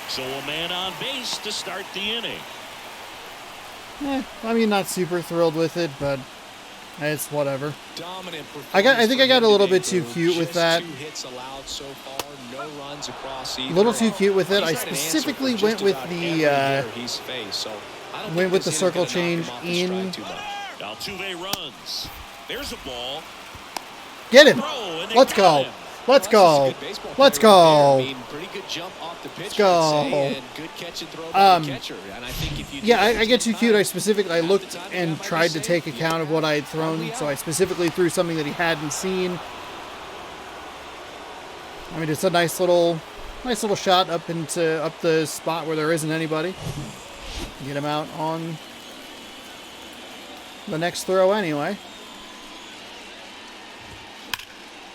So a man on base to start the inning. I mean, not super thrilled with it, but it's whatever. Dominant I think I got a little bit today, too Drew. cute with Just that. 2 hits allowed so far, no runs across A either. little too cute with it. He's I had an answer specifically for went just with about the every hitter he's faced, so I don't went think with this the hitter's circle gonna knock change him off his stride in. too much. Altuve runs. There's a ball. Get him. Throw, and they Let's got go. him. Let's Well, that's go. just a good baseball Let's player right there. I go. mean, pretty good jump off the pitch, Let's go. I'd say, and good catch and throw by the catcher. And I think if you do Yeah, that I get too 10 cute. I times, specifically half the looked time the guy and might tried just to say, take "Yeah, account of what I had thrown, probably so I out." specifically threw something that he hadn't seen. I mean, it's a nice little shot up the spot where there isn't anybody. Get him out on the next throw anyway.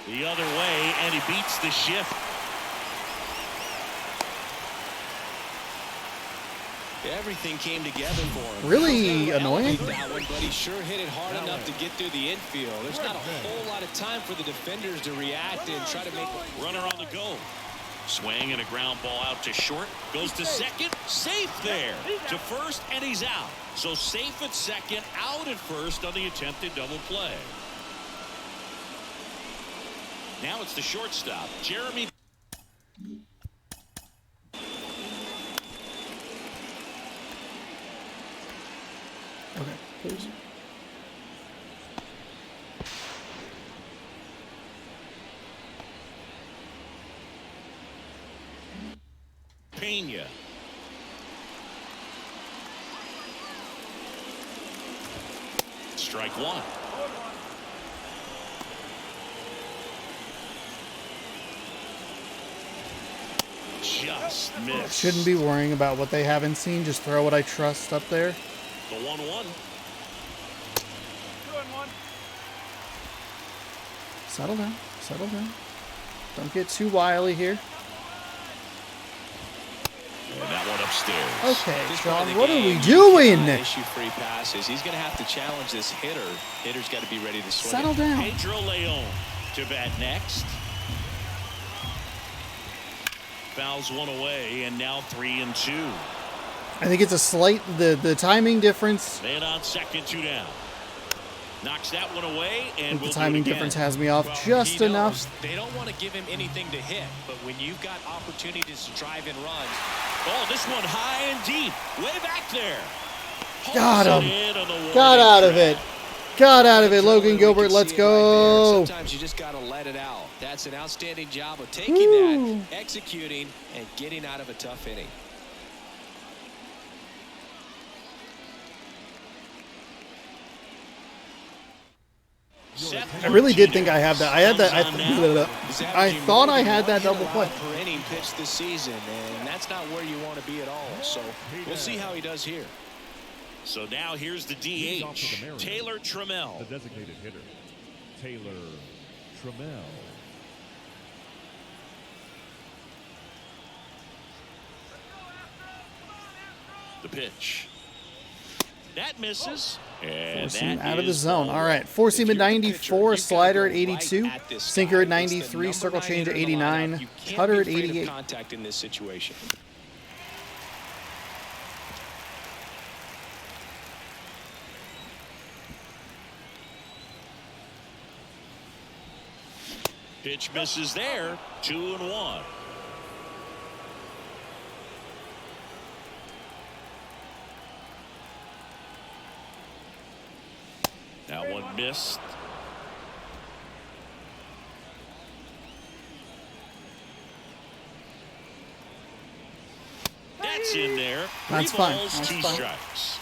The other way, and he beats the shift. Everything came together for him. Really annoying. That one, but he sure hit it hard enough to get through the infield. There's not a whole lot of time for the defenders to react and try to make Runner on the go. Swing and a ground ball out to short. Goes to second. Safe there. To first, and he's out. So safe at second, out at first on the attempted double play. Now it's the shortstop, Jeremy. Okay, please. Pena. Strike one. Just missed. Shouldn't be worrying about what they haven't seen. Just throw what I trust up there. The 1-1. Settle down. Settle down. Don't get too wily here. And that one upstairs. Okay, this part of Sean, the what are game, we you doing? cannot issue free passes. He's going to have to challenge this hitter. Hitter's got to be ready to swing. Settle down. Pedro Leon to bat next. Fouls one away, and now 3-2. I think it's a slight the timing difference. Man on second, 2 down. Knocks that one away, I and think we'll the timing do it again. difference has me off Well, just he knows enough. They don't want to give him anything to hit, but when you've got opportunities to drive and run. Oh, this one high and deep, way back there. Got Holds him. it in on the Got warning out of track. it. Got out of it, Logan We Gilbert. can Let's see it right there. go. Sometimes you just got to let it out. That's an outstanding job of taking Woo. that, executing, and getting out of a tough inning. I really did think I had that. I had that. I thought I had that double play. Per inning pitch this season, and that's not where you want to be at all. So we'll see how he does here. So now here's the Leads off for the DH, Mariners. Taylor Trammell. The designated hitter, Taylor Trammell. The pitch. That misses. And Force him that out of the is zone. ball All right. one. Four seam If at you're the pitcher, 94, you've slider gotta at go right 82, at this sinker guy. at It's the 93, number circle 9 change at hitter in the lineup. 89, You can't cutter be at afraid of 88. contact in this situation. Pitch misses there. 2-1. That one missed. That's That's in there. That's 3 fine. balls, That's 2 fine. strikes.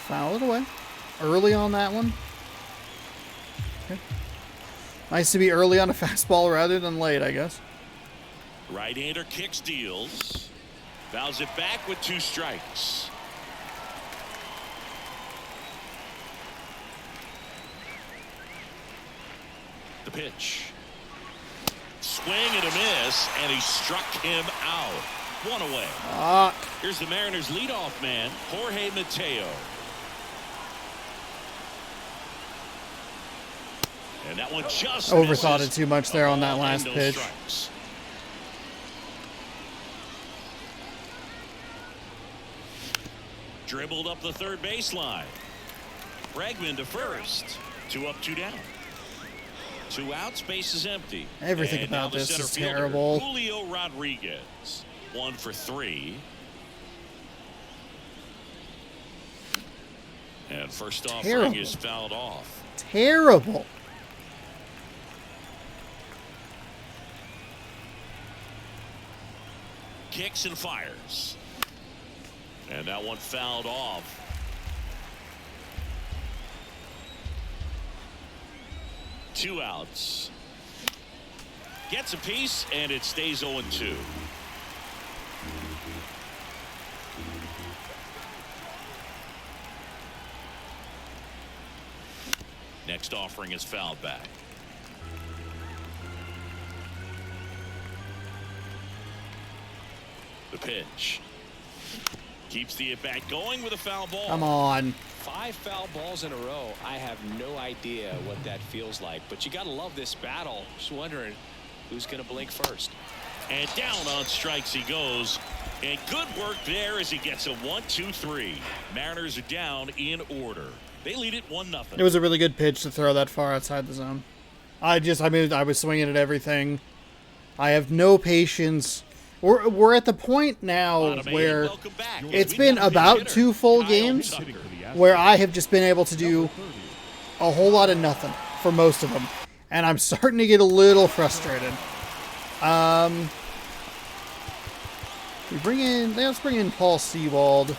Foul it away. Early on that one. Okay. Nice to be early on a fastball rather than late, I guess. Right-hander kicks, deals. Fouls it back with 2 strikes. The pitch. Swing and a miss, and he struck him out. 1 away. Here's the Mariners' leadoff man, Jorge Mateo. And that one just Overthought misses. it too much there on that And last no pitch. strikes. Dribbled up the third baseline. Bregman to first. 2 up, 2 down. 2 outs, base is empty. Everything And now about the this center is fielder, terrible. Julio Rodriguez. 1 for 3. And first offering Terrible. is fouled off. Terrible. Kicks and fires. And that one fouled off. Two outs. Gets a piece, and it stays 0-2. Next offering is fouled back. The pitch. Keeps the at-bat going with a foul ball. Come on. 5 foul balls in a row. I have no idea what that feels like, but you got to love this battle. Just wondering who's going to blink first. And down on strikes he goes. And good work there as he gets a 1-2-3. Mariners are down in order. They lead it 1-0. It was a really good pitch to throw that far outside the zone. I was swinging at everything. I have no patience. We're at the point now where it's been about 2 full games where I have just been able to do a whole lot of nothing for most of them. And I'm starting to get a little frustrated. Let's bring in Paul Sewald.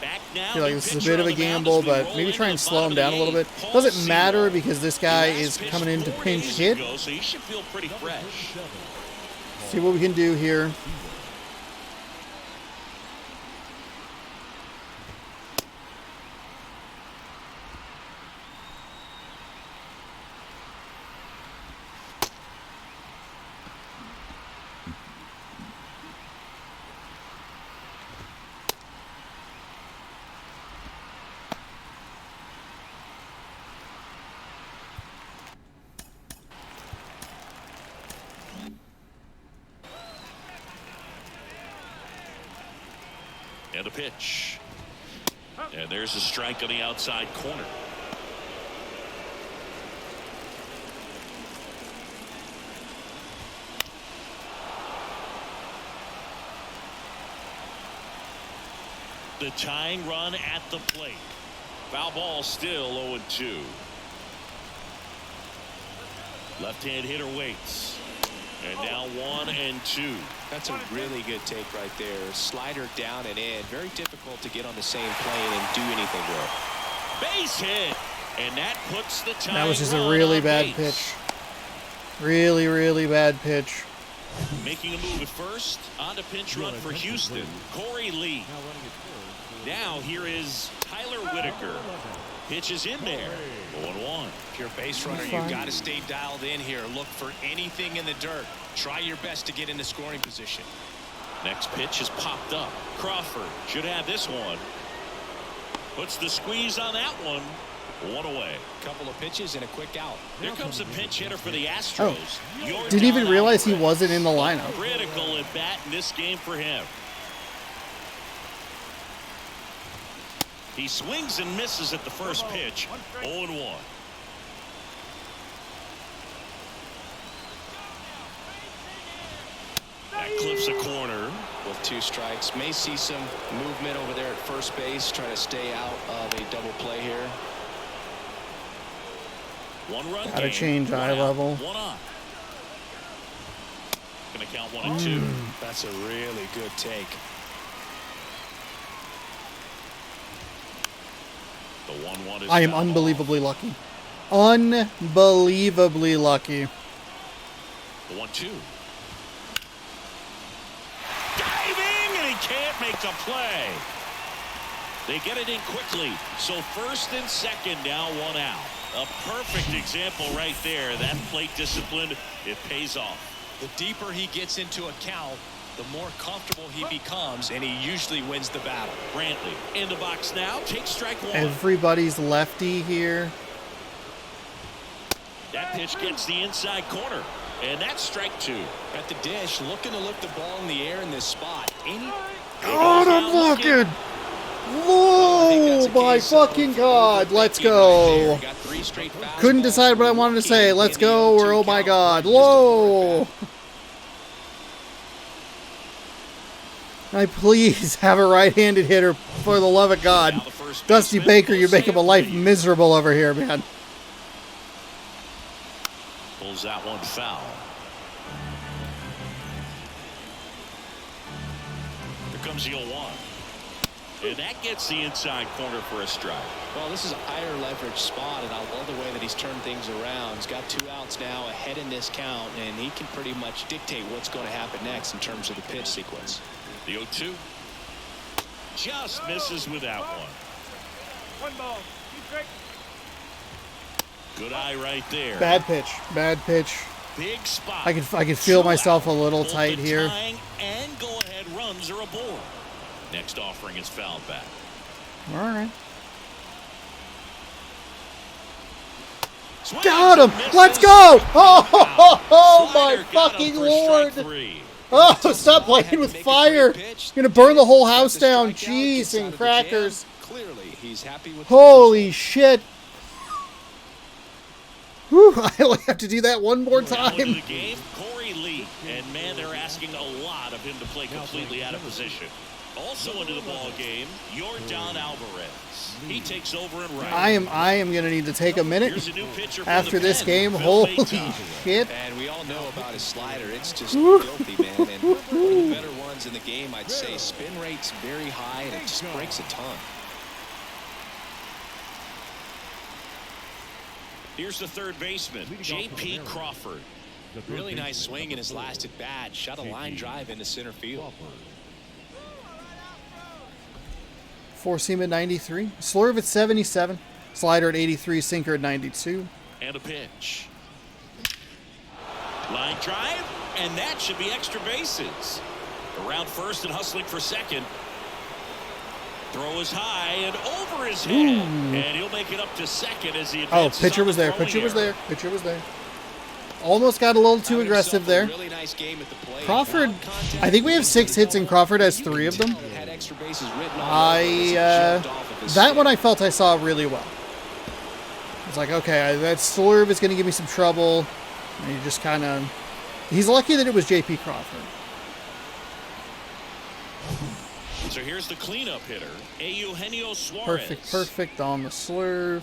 I feel like this is a bit of a gamble, but maybe try and slow him down a little bit. Doesn't matter because this guy is coming in to pinch hit. So he should feel pretty fresh. See what we can do here. And a pitch. And there's a strike on the outside corner. The tying run at the plate. Foul ball still 0-2. Left-hand hitter waits. And now 1-2. That's a really good take right there. Slider down and in. Very difficult to get on the same plane and do anything with. Base hit. And that puts the tying That was just a run really on bad base. pitch. Really, really bad pitch. Making a move at first. On to pinch run for Houston. Corey Lee. Now here is Tyler Whitaker. Pitches in there. 0-1. If you're a base runner, you've got to stay dialed in here. Look for anything in the dirt. Try your best to get into scoring position. Next pitch is popped up. Crawford should have this one. Puts the squeeze on that one. 1 away. Couple of pitches and a quick out. Here comes a pinch hitter for the Astros. Yordan Didn't even realize he Alvarez. wasn't in the lineup. Critical at bat in this game for him. He swings and misses at the first pitch. 0-1. That clips a corner. With 2 strikes. May see some movement over there at first base. Try to stay out of a double play here. One-run Gotta game, change one eye out, level. one on. Gonna count 1 and 2. That's a really good take. The 1-1 is I am fouled unbelievably lucky. Unbelievably lucky. off. The 1-2. Diving, and he can't make the play. They get it in quickly. So first and second, now 1 out. A perfect example right there. That plate discipline, it pays off. The deeper he gets into a count, the more comfortable he becomes, and he usually wins the battle. Brantley in the box now. Takes strike 1. Everybody's lefty here. That pitch gets the inside corner. And that's strike 2. At the dish, looking to lift the ball in the air in this spot. God, I'm looking. Oh my fucking God. Let's go. Couldn't decide what I wanted to say. Let's go or oh my God. Whoa. I please have a right-handed hitter for the love of God. Dusty Baker, you're making my life miserable over here, man. Pulls that one foul. Here comes the 0-1. And that gets the inside corner for a strike. Well, this is a higher leverage spot, and I love the way that he's turned things around. He's got 2 outs now ahead in this count, and he can pretty much dictate what's going to happen next in terms of the pitch sequence. The 0-2 just misses with that one. 1 ball. Good eye right there. Bad pitch. Bad pitch. Big spot. I could feel Two myself out. a little Both tight the here. tying and go-ahead runs are aboard. Next offering is fouled back. All right. Swings Got him. and misses. Let's go. Oh Slider my got him fucking for Lord. strike 3. Oh, stop playing with fire. Gonna burn the whole house down. Jeez and crackers. Clearly, he's happy with Holy shit. Whew, I only have to do that one more Now into time. the game, Corey Lee. And man, they're asking a lot of him to play completely out of position. Also into the ball game, Yordan Alvarez. He takes over and right. I am gonna need to take a minute Here's a new pitcher from after the this pen, game. Phil Holy Maton. shit. And we all know about his slider. It's just filthy, man. And one of the better ones in the game, I'd say. Spin rate's very high, and it just breaks a ton. Here's the third baseman, J.P. Crawford. Really nice swing in his last at bat. Shot a line drive into center field. Four seam at 93. Slurve at 77. Slider at 83. Sinker at 92. And a pitch. Line drive, and that should be extra bases. Around first and hustling for second. Throw is high and over his head. And he'll make it up to second as he advances. Pitcher on was the there. throwing Pitcher was error. there. Pitcher was there. Almost got a little too aggressive there. Really nice game at the plate. Crawford, I think we have 6 hits and Crawford has 3 of them. Had extra bases written all over it as he jumped off of his That stick. one I felt I saw really well. It's like, okay, that slurve is going to give me some trouble. And he just kind of, he's lucky that it was J.P. Crawford. So here's the cleanup hitter, Eugenio Suarez. Perfect on the slurve.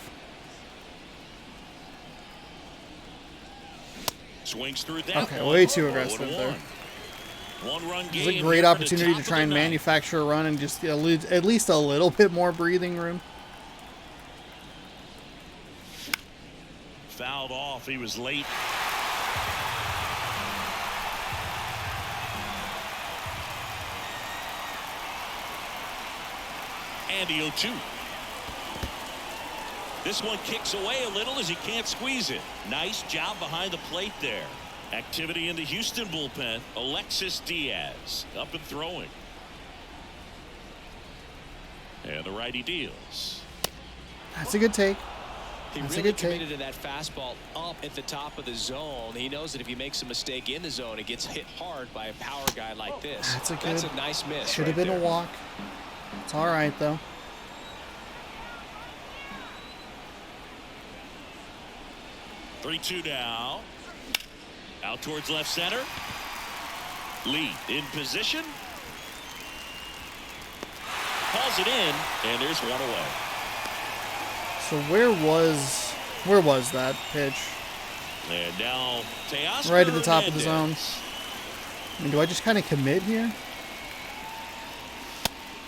Swings through that Okay, one. way too 0-1. aggressive there. One-run It's game a great here at the opportunity top to try of and the ninth. manufacture a run and just at least a little bit more breathing room. Fouled off. He was late. And the 0-2. This one kicks away a little as he can't squeeze it. Nice job behind the plate there. Activity in the Houston bullpen. Alexis Diaz up and throwing. And the righty deals. That's a good take. He That's a really good take. committed to that fastball up at the top of the zone. He knows that if he makes a mistake in the zone, it gets hit hard by a power guy like this. That's a nice miss. Should have right been a there. walk. It's all right though. Three-two now. Out towards left center. Lee in position. Calls it in, and there's one away. So where was Where was that pitch? And now Teoscar Right at the top of the zone. Hernandez. I mean, do I just kind of commit here?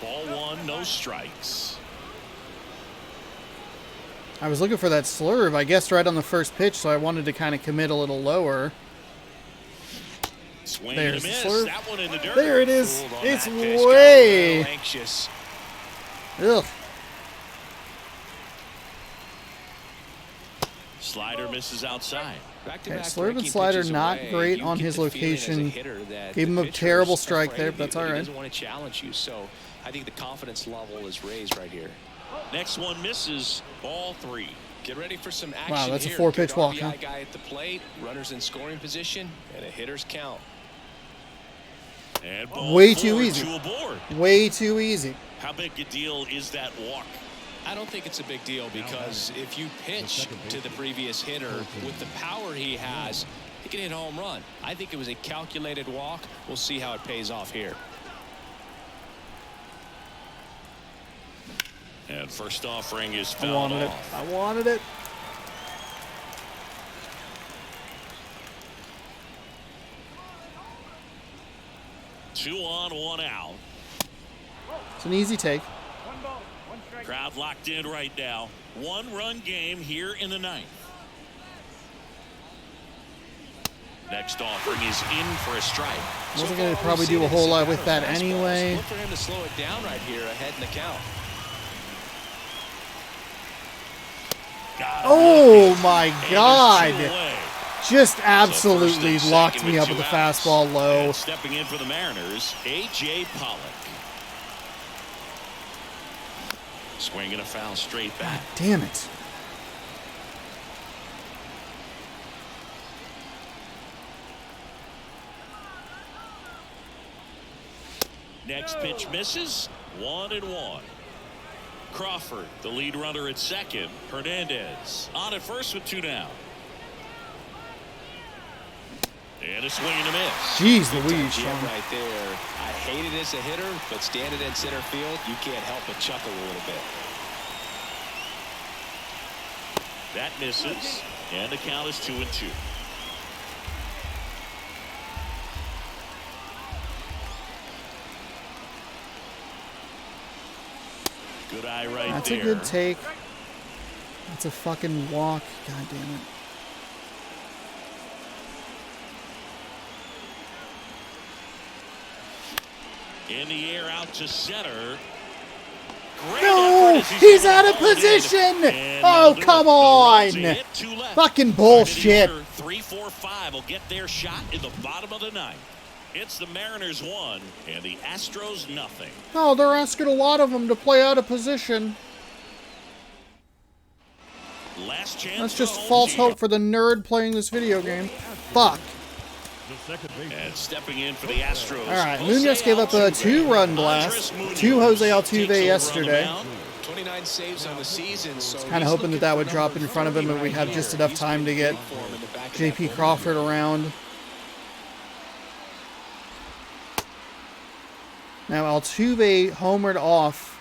Ball one, no strikes. I was looking for that slurve, I guess, right on the first pitch, so I wanted to kind of commit a little lower. Swing There's and a the miss. slurve. That one in the dirt. There it is. Fooled on It's that pitch, got way. real anxious. Ugh. Slider misses outside. Back-to-back Slurve and breaking slider pitches not away, great you on get his the feeling as a location. hitter that Gave him the a pitcher's terrible strike afraid there, of but that's you, all He right. doesn't want to challenge you, so I think the confidence level is raised right here. Next one misses. Ball three. Get ready for some action. Wow, that's a here. 4-pitch Good walk, RBI huh? guy at the plate, runners in scoring position, and a hitter's count. And ball Way four too easy. to a board. Way too easy. How big a deal is that walk? I don't think it's a big deal because if you pitch to the previous hitter with the power he has, he can hit a home run. I think it was a calculated walk. We'll see how it pays off here. And first offering is I fouled wanted it. off. I wanted it. Two on, one out. It's an easy take. One ball, one strike. Crowd locked in right now. One-run game here in the ninth. Next offering is in for a strike. Wasn't going to probably do a whole lot with that anyway. Look for him to slow it down right here ahead in the count. Oh my And it's God. 2 away. Just So absolutely first and locked second me up with with the 2 outs. fastball low. And stepping in for the Mariners, A.J. Pollock. Swinging a foul straight back. Damn it. Next pitch misses. 1-1. Crawford, the lead runner at second. Hernandez on at first with 2 down. And a swing and a miss. Jeez Louise, Jam Sean. right there. I hate it as a hitter, but standing in center field, you can't help but chuckle a little bit. That misses. And the count is 2-2. Good eye right That's there. a good take. That's a fucking walk. God damn it. In the air out to center. Great No, effort as he's able to out of hold it in. position. And Oh, that'll do come it. No runs, a on. hit, 2 left. Fucking Top of the bullshit. order, 3-4-5 will get their shot in the bottom of the ninth. It's the Mariners 1 and the Astros nothing. No, they're asking a lot of them to play out of position. Last chance. That's for just home false team. hope for the nerd playing this video game. Fuck. The second baseman. And stepping in for the Astros. All right, Jose Munoz gave up a Altuve. 2-run blast Andres to Jose Munoz Altuve takes over on the yesterday. mound. 29 saves on the season, so Kind of hoping that would drop in front of him and we have just enough time to get J.P. Crawford around. Now Altuve homered off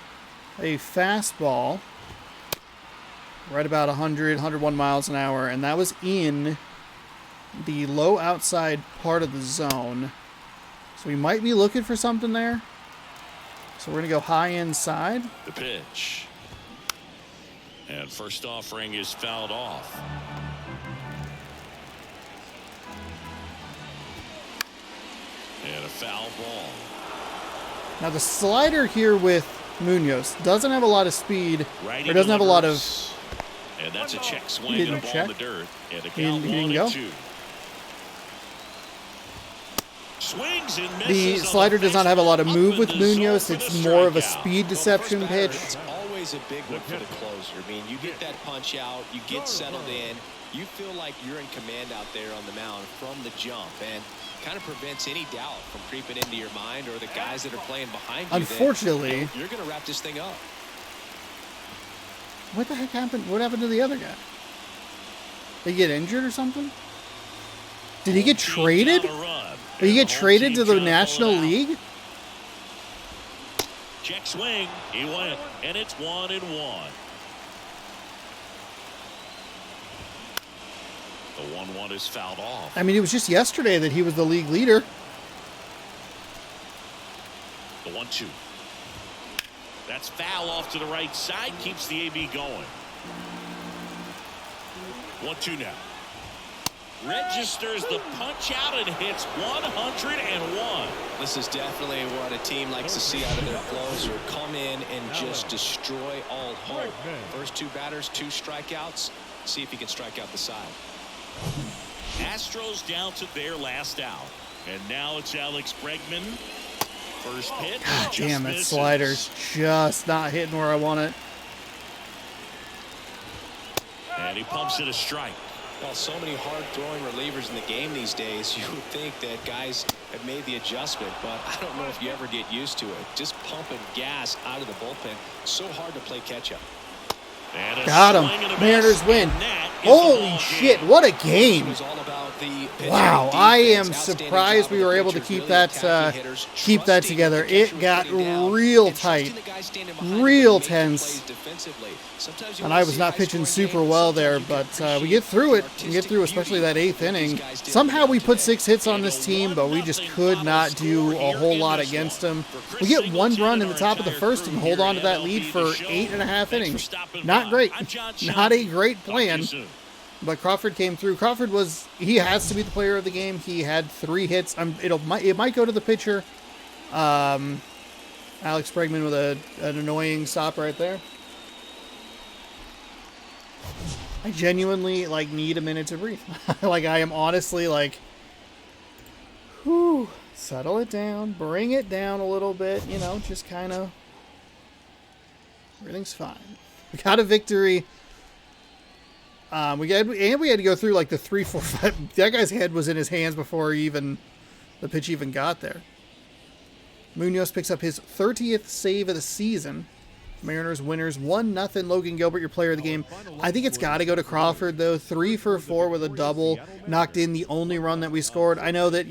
a fastball right about 100, 101 miles an hour, and that was in the low outside part of the zone. So we might be looking for something there. So we're going to go high inside. The pitch. And first offering is fouled off. And a foul ball. Now the slider here with Munoz doesn't have a lot of speed, Righty or doesn't have a lot of... delivers. And that's a check swing He and a didn't ball in check? the dirt. And a He count didn't 1-2. go? Swings and misses The on slider does not have a lot of fastball move up with in the zone Munoz. for It's the more of a strikeout. speed deception pitch. It's always a big one for the closer. I mean, you get that punch out, you get settled in, you feel like you're in command out there on the mound from the jump, and kind of prevents any doubt from creeping into your mind or the guys that are playing behind you. Unfortunately, you're going to wrap this thing up. what the heck happened? What happened to the other guy? Did he get injured or something? Did he get Team traded? down a run. Did he And get the home traded team to the trying pull National it out. League? Check swing. He went. And it's 1-1. The 1-1 is fouled off. I mean, it was just yesterday that he was the league leader. The 1-2. That's foul off to the right side. Keeps the AB going. 1-2 now. Registers the punch out and hits 101. This is definitely what a team likes to see out of their closer. Come in and just destroy all hope. First 2 batters, 2 strikeouts. See if he can strike out the side. Astros down to their last out. And now it's Alex Bregman. First pitch. God damn, that slider's just not hitting where I want it. And he pumps it a strike. Well, so many hard-throwing relievers in the game these days, you would think that guys have made the adjustment, but I don't know if you ever get used to it. Just pumping gas out of the bullpen. So hard to play catch-up. Got him. Mariners win. Holy shit, what a game. Wow, I am surprised we were able to keep that together. It got real tight, real tense, and I was not pitching super well there, but we get through it. We get through especially that 8th inning. Somehow we put 6 hits on this team, but we just could not do a whole lot against them. We get 1 run in the top of the 1st and hold on to that lead for 8.5 innings. Not great. Not a great plan. But Crawford came through. Crawford he has to be the player of the game. He had 3 hits. It might go to the pitcher. Alex Bregman with an annoying stop right there. I genuinely need a minute to breathe. I am honestly whew, settle it down, bring it down a little bit, just kind of, everything's fine. We got a victory. We had to go through the 3, 4, 5. That guy's head was in his hands before the pitch even got there. Munoz picks up his 30th save of the season. Mariners winners 1-0. Logan Gilbert, your player of the game. I think it's got to go to Crawford though. 3 for 4 with a double, knocked in the only run that we scored. I know that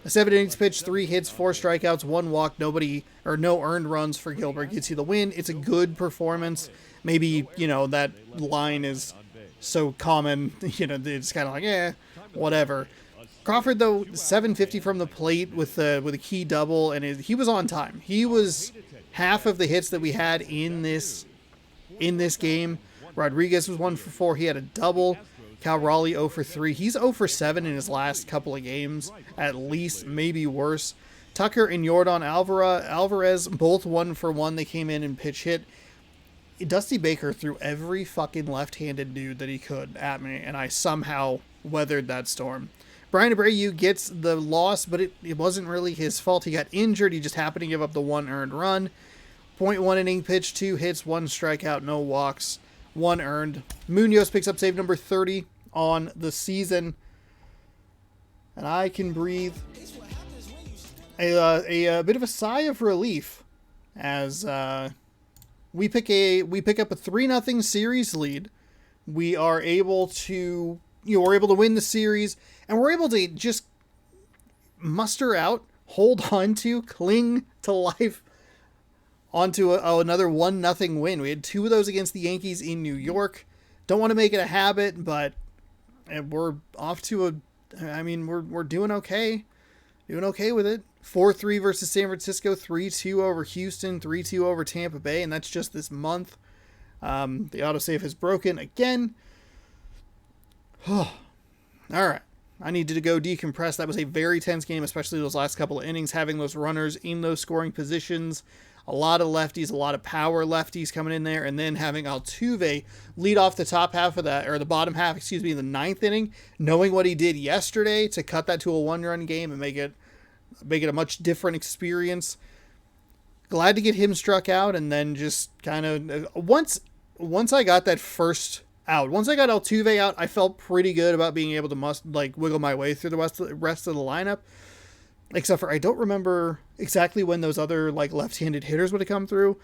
a 7 innings pitch, 3 hits, 4 strikeouts, 1 walk, no earned runs for Gilbert gets you the win. It's a good performance. Maybe that line is so common, it's kind of whatever. Crawford though, 750 from the plate with a key double, and he was on time. He was half of the hits that we had in this game. Rodriguez was 1 for 4. He had a double. Cal Raleigh 0 for 3. He's 0 for 7 in his last couple of games, at least, maybe worse. Tucker and Yordan Alvarez both 1 for 1. They came in and pitch hit. Dusty Baker threw every fucking left-handed dude that he could at me, and I somehow weathered that storm. Brian Abreu gets the loss, but it wasn't really his fault. He got injured. He just happened to give up the 1 earned run. 0.1 inning pitch, 2 hits, 1 strikeout, no walks, 1 earned. Munoz picks up save number 30 on the season, and I can breathe a bit of a sigh of relief as we pick up a 3-0 series lead. We are able to we're able to win the series, and we're able to just muster out, hold on to, cling to life onto another 1-0 win. We had 2 of those against the Yankees in New York. Don't want to make it a habit, but we're off to we're doing okay. Doing okay with it. 4-3 versus San Francisco, 3-2 over Houston, 3-2 over Tampa Bay, and that's just this month. The autosave has broken again. All right. I needed to go decompress. That was a very tense game, especially those last couple of innings, having those runners in those scoring positions. A lot of lefties, a lot of power lefties coming in there, and then having Altuve lead off the top half of that, or the bottom half, in the 9th inning, knowing what he did yesterday to cut that to a 1-run game and make it a much different experience. Glad to get him struck out, and then just kind of once I got that first out, once I got Altuve out, I felt pretty good about being able to wiggle my way through the rest of the lineup. Except for I don't remember exactly when those other left-handed hitters would have come through.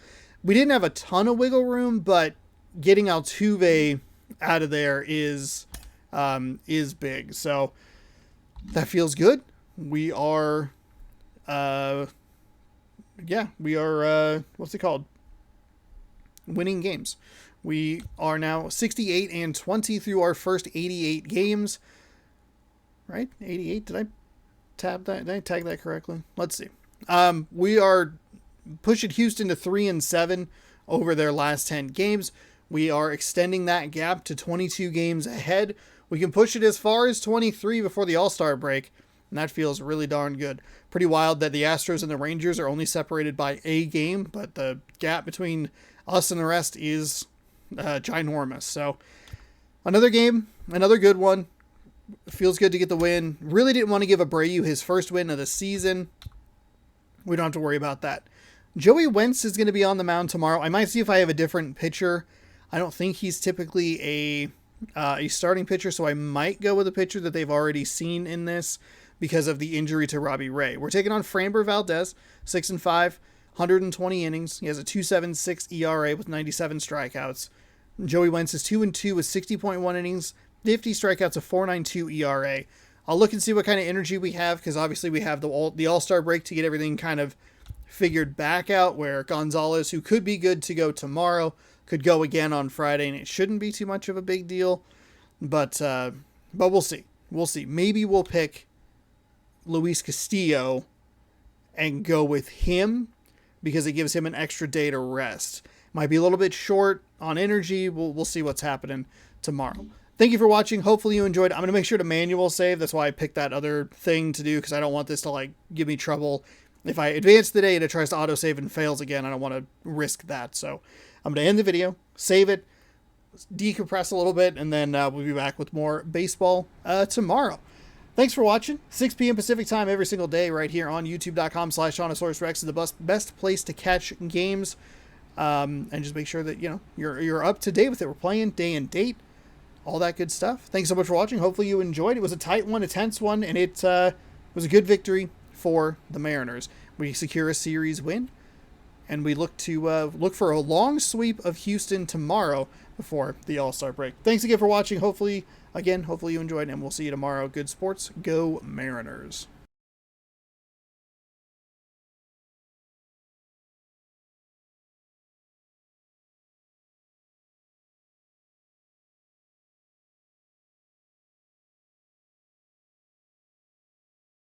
We didn't have a ton of wiggle room, but getting Altuve out of there is big. So that feels good. We are, what's it called? Winning games. We are now 68-20 through our first 88 games. Right? 88? Did I tab that? Did I tag that correctly? Let's see. We are pushing Houston to 3-7 over their last 10 games. We are extending that gap to 22 games ahead. We can push it as far as 23 before the All-Star break, and that feels really darn good. Pretty wild that the Astros and the Rangers are only separated by a game, but the gap between us and the rest is ginormous. So another game, another good one. Feels good to get the win. Really didn't want to give Abreu his first win of the season. We don't have to worry about that. Joey Wentz is going to be on the mound tomorrow. I might see if I have a different pitcher. I don't think he's typically a starting pitcher, so I might go with a pitcher that they've already seen in this because of the injury to Robbie Ray. We're taking on Framber Valdez, 6-5, 120 innings. He has a 2.76 ERA with 97 strikeouts. Joey Wentz is 2-2 with 60.1 innings, 50 strikeouts, a 4.92 ERA. I'll look and see what kind of energy we have, because obviously we have the All-Star break to get everything kind of figured back out, where Gonzalez, who could be good to go tomorrow, could go again on Friday, and it shouldn't be too much of a big deal. But we'll see. We'll see. Maybe we'll pick Luis Castillo and go with him because it gives him an extra day to rest. Might be a little bit short on energy. We'll see what's happening tomorrow. Thank you for watching. Hopefully you enjoyed. I'm going to make sure to manual save. That's why I picked that other thing to do, because I don't want this to give me trouble. If I advance the day and it tries to autosave and fails again, I don't want to risk that. So I'm going to end the video, save it, decompress a little bit, and then we'll be back with more baseball tomorrow. Thanks for watching. 6 p.m. Pacific time every single day right here on youtube.com/Shawnosaurus Rex is the best place to catch games. And just make sure that, you're up to date with it. We're playing day and date, all that good stuff. Thanks so much for watching. Hopefully you enjoyed. It was a tight one, a tense one, and it was a good victory for the Mariners. We secure a series win, and we look for a long sweep of Houston tomorrow before the All-Star break. Thanks again for watching. Hopefully you enjoyed, and we'll see you tomorrow. Good sports. Go Mariners.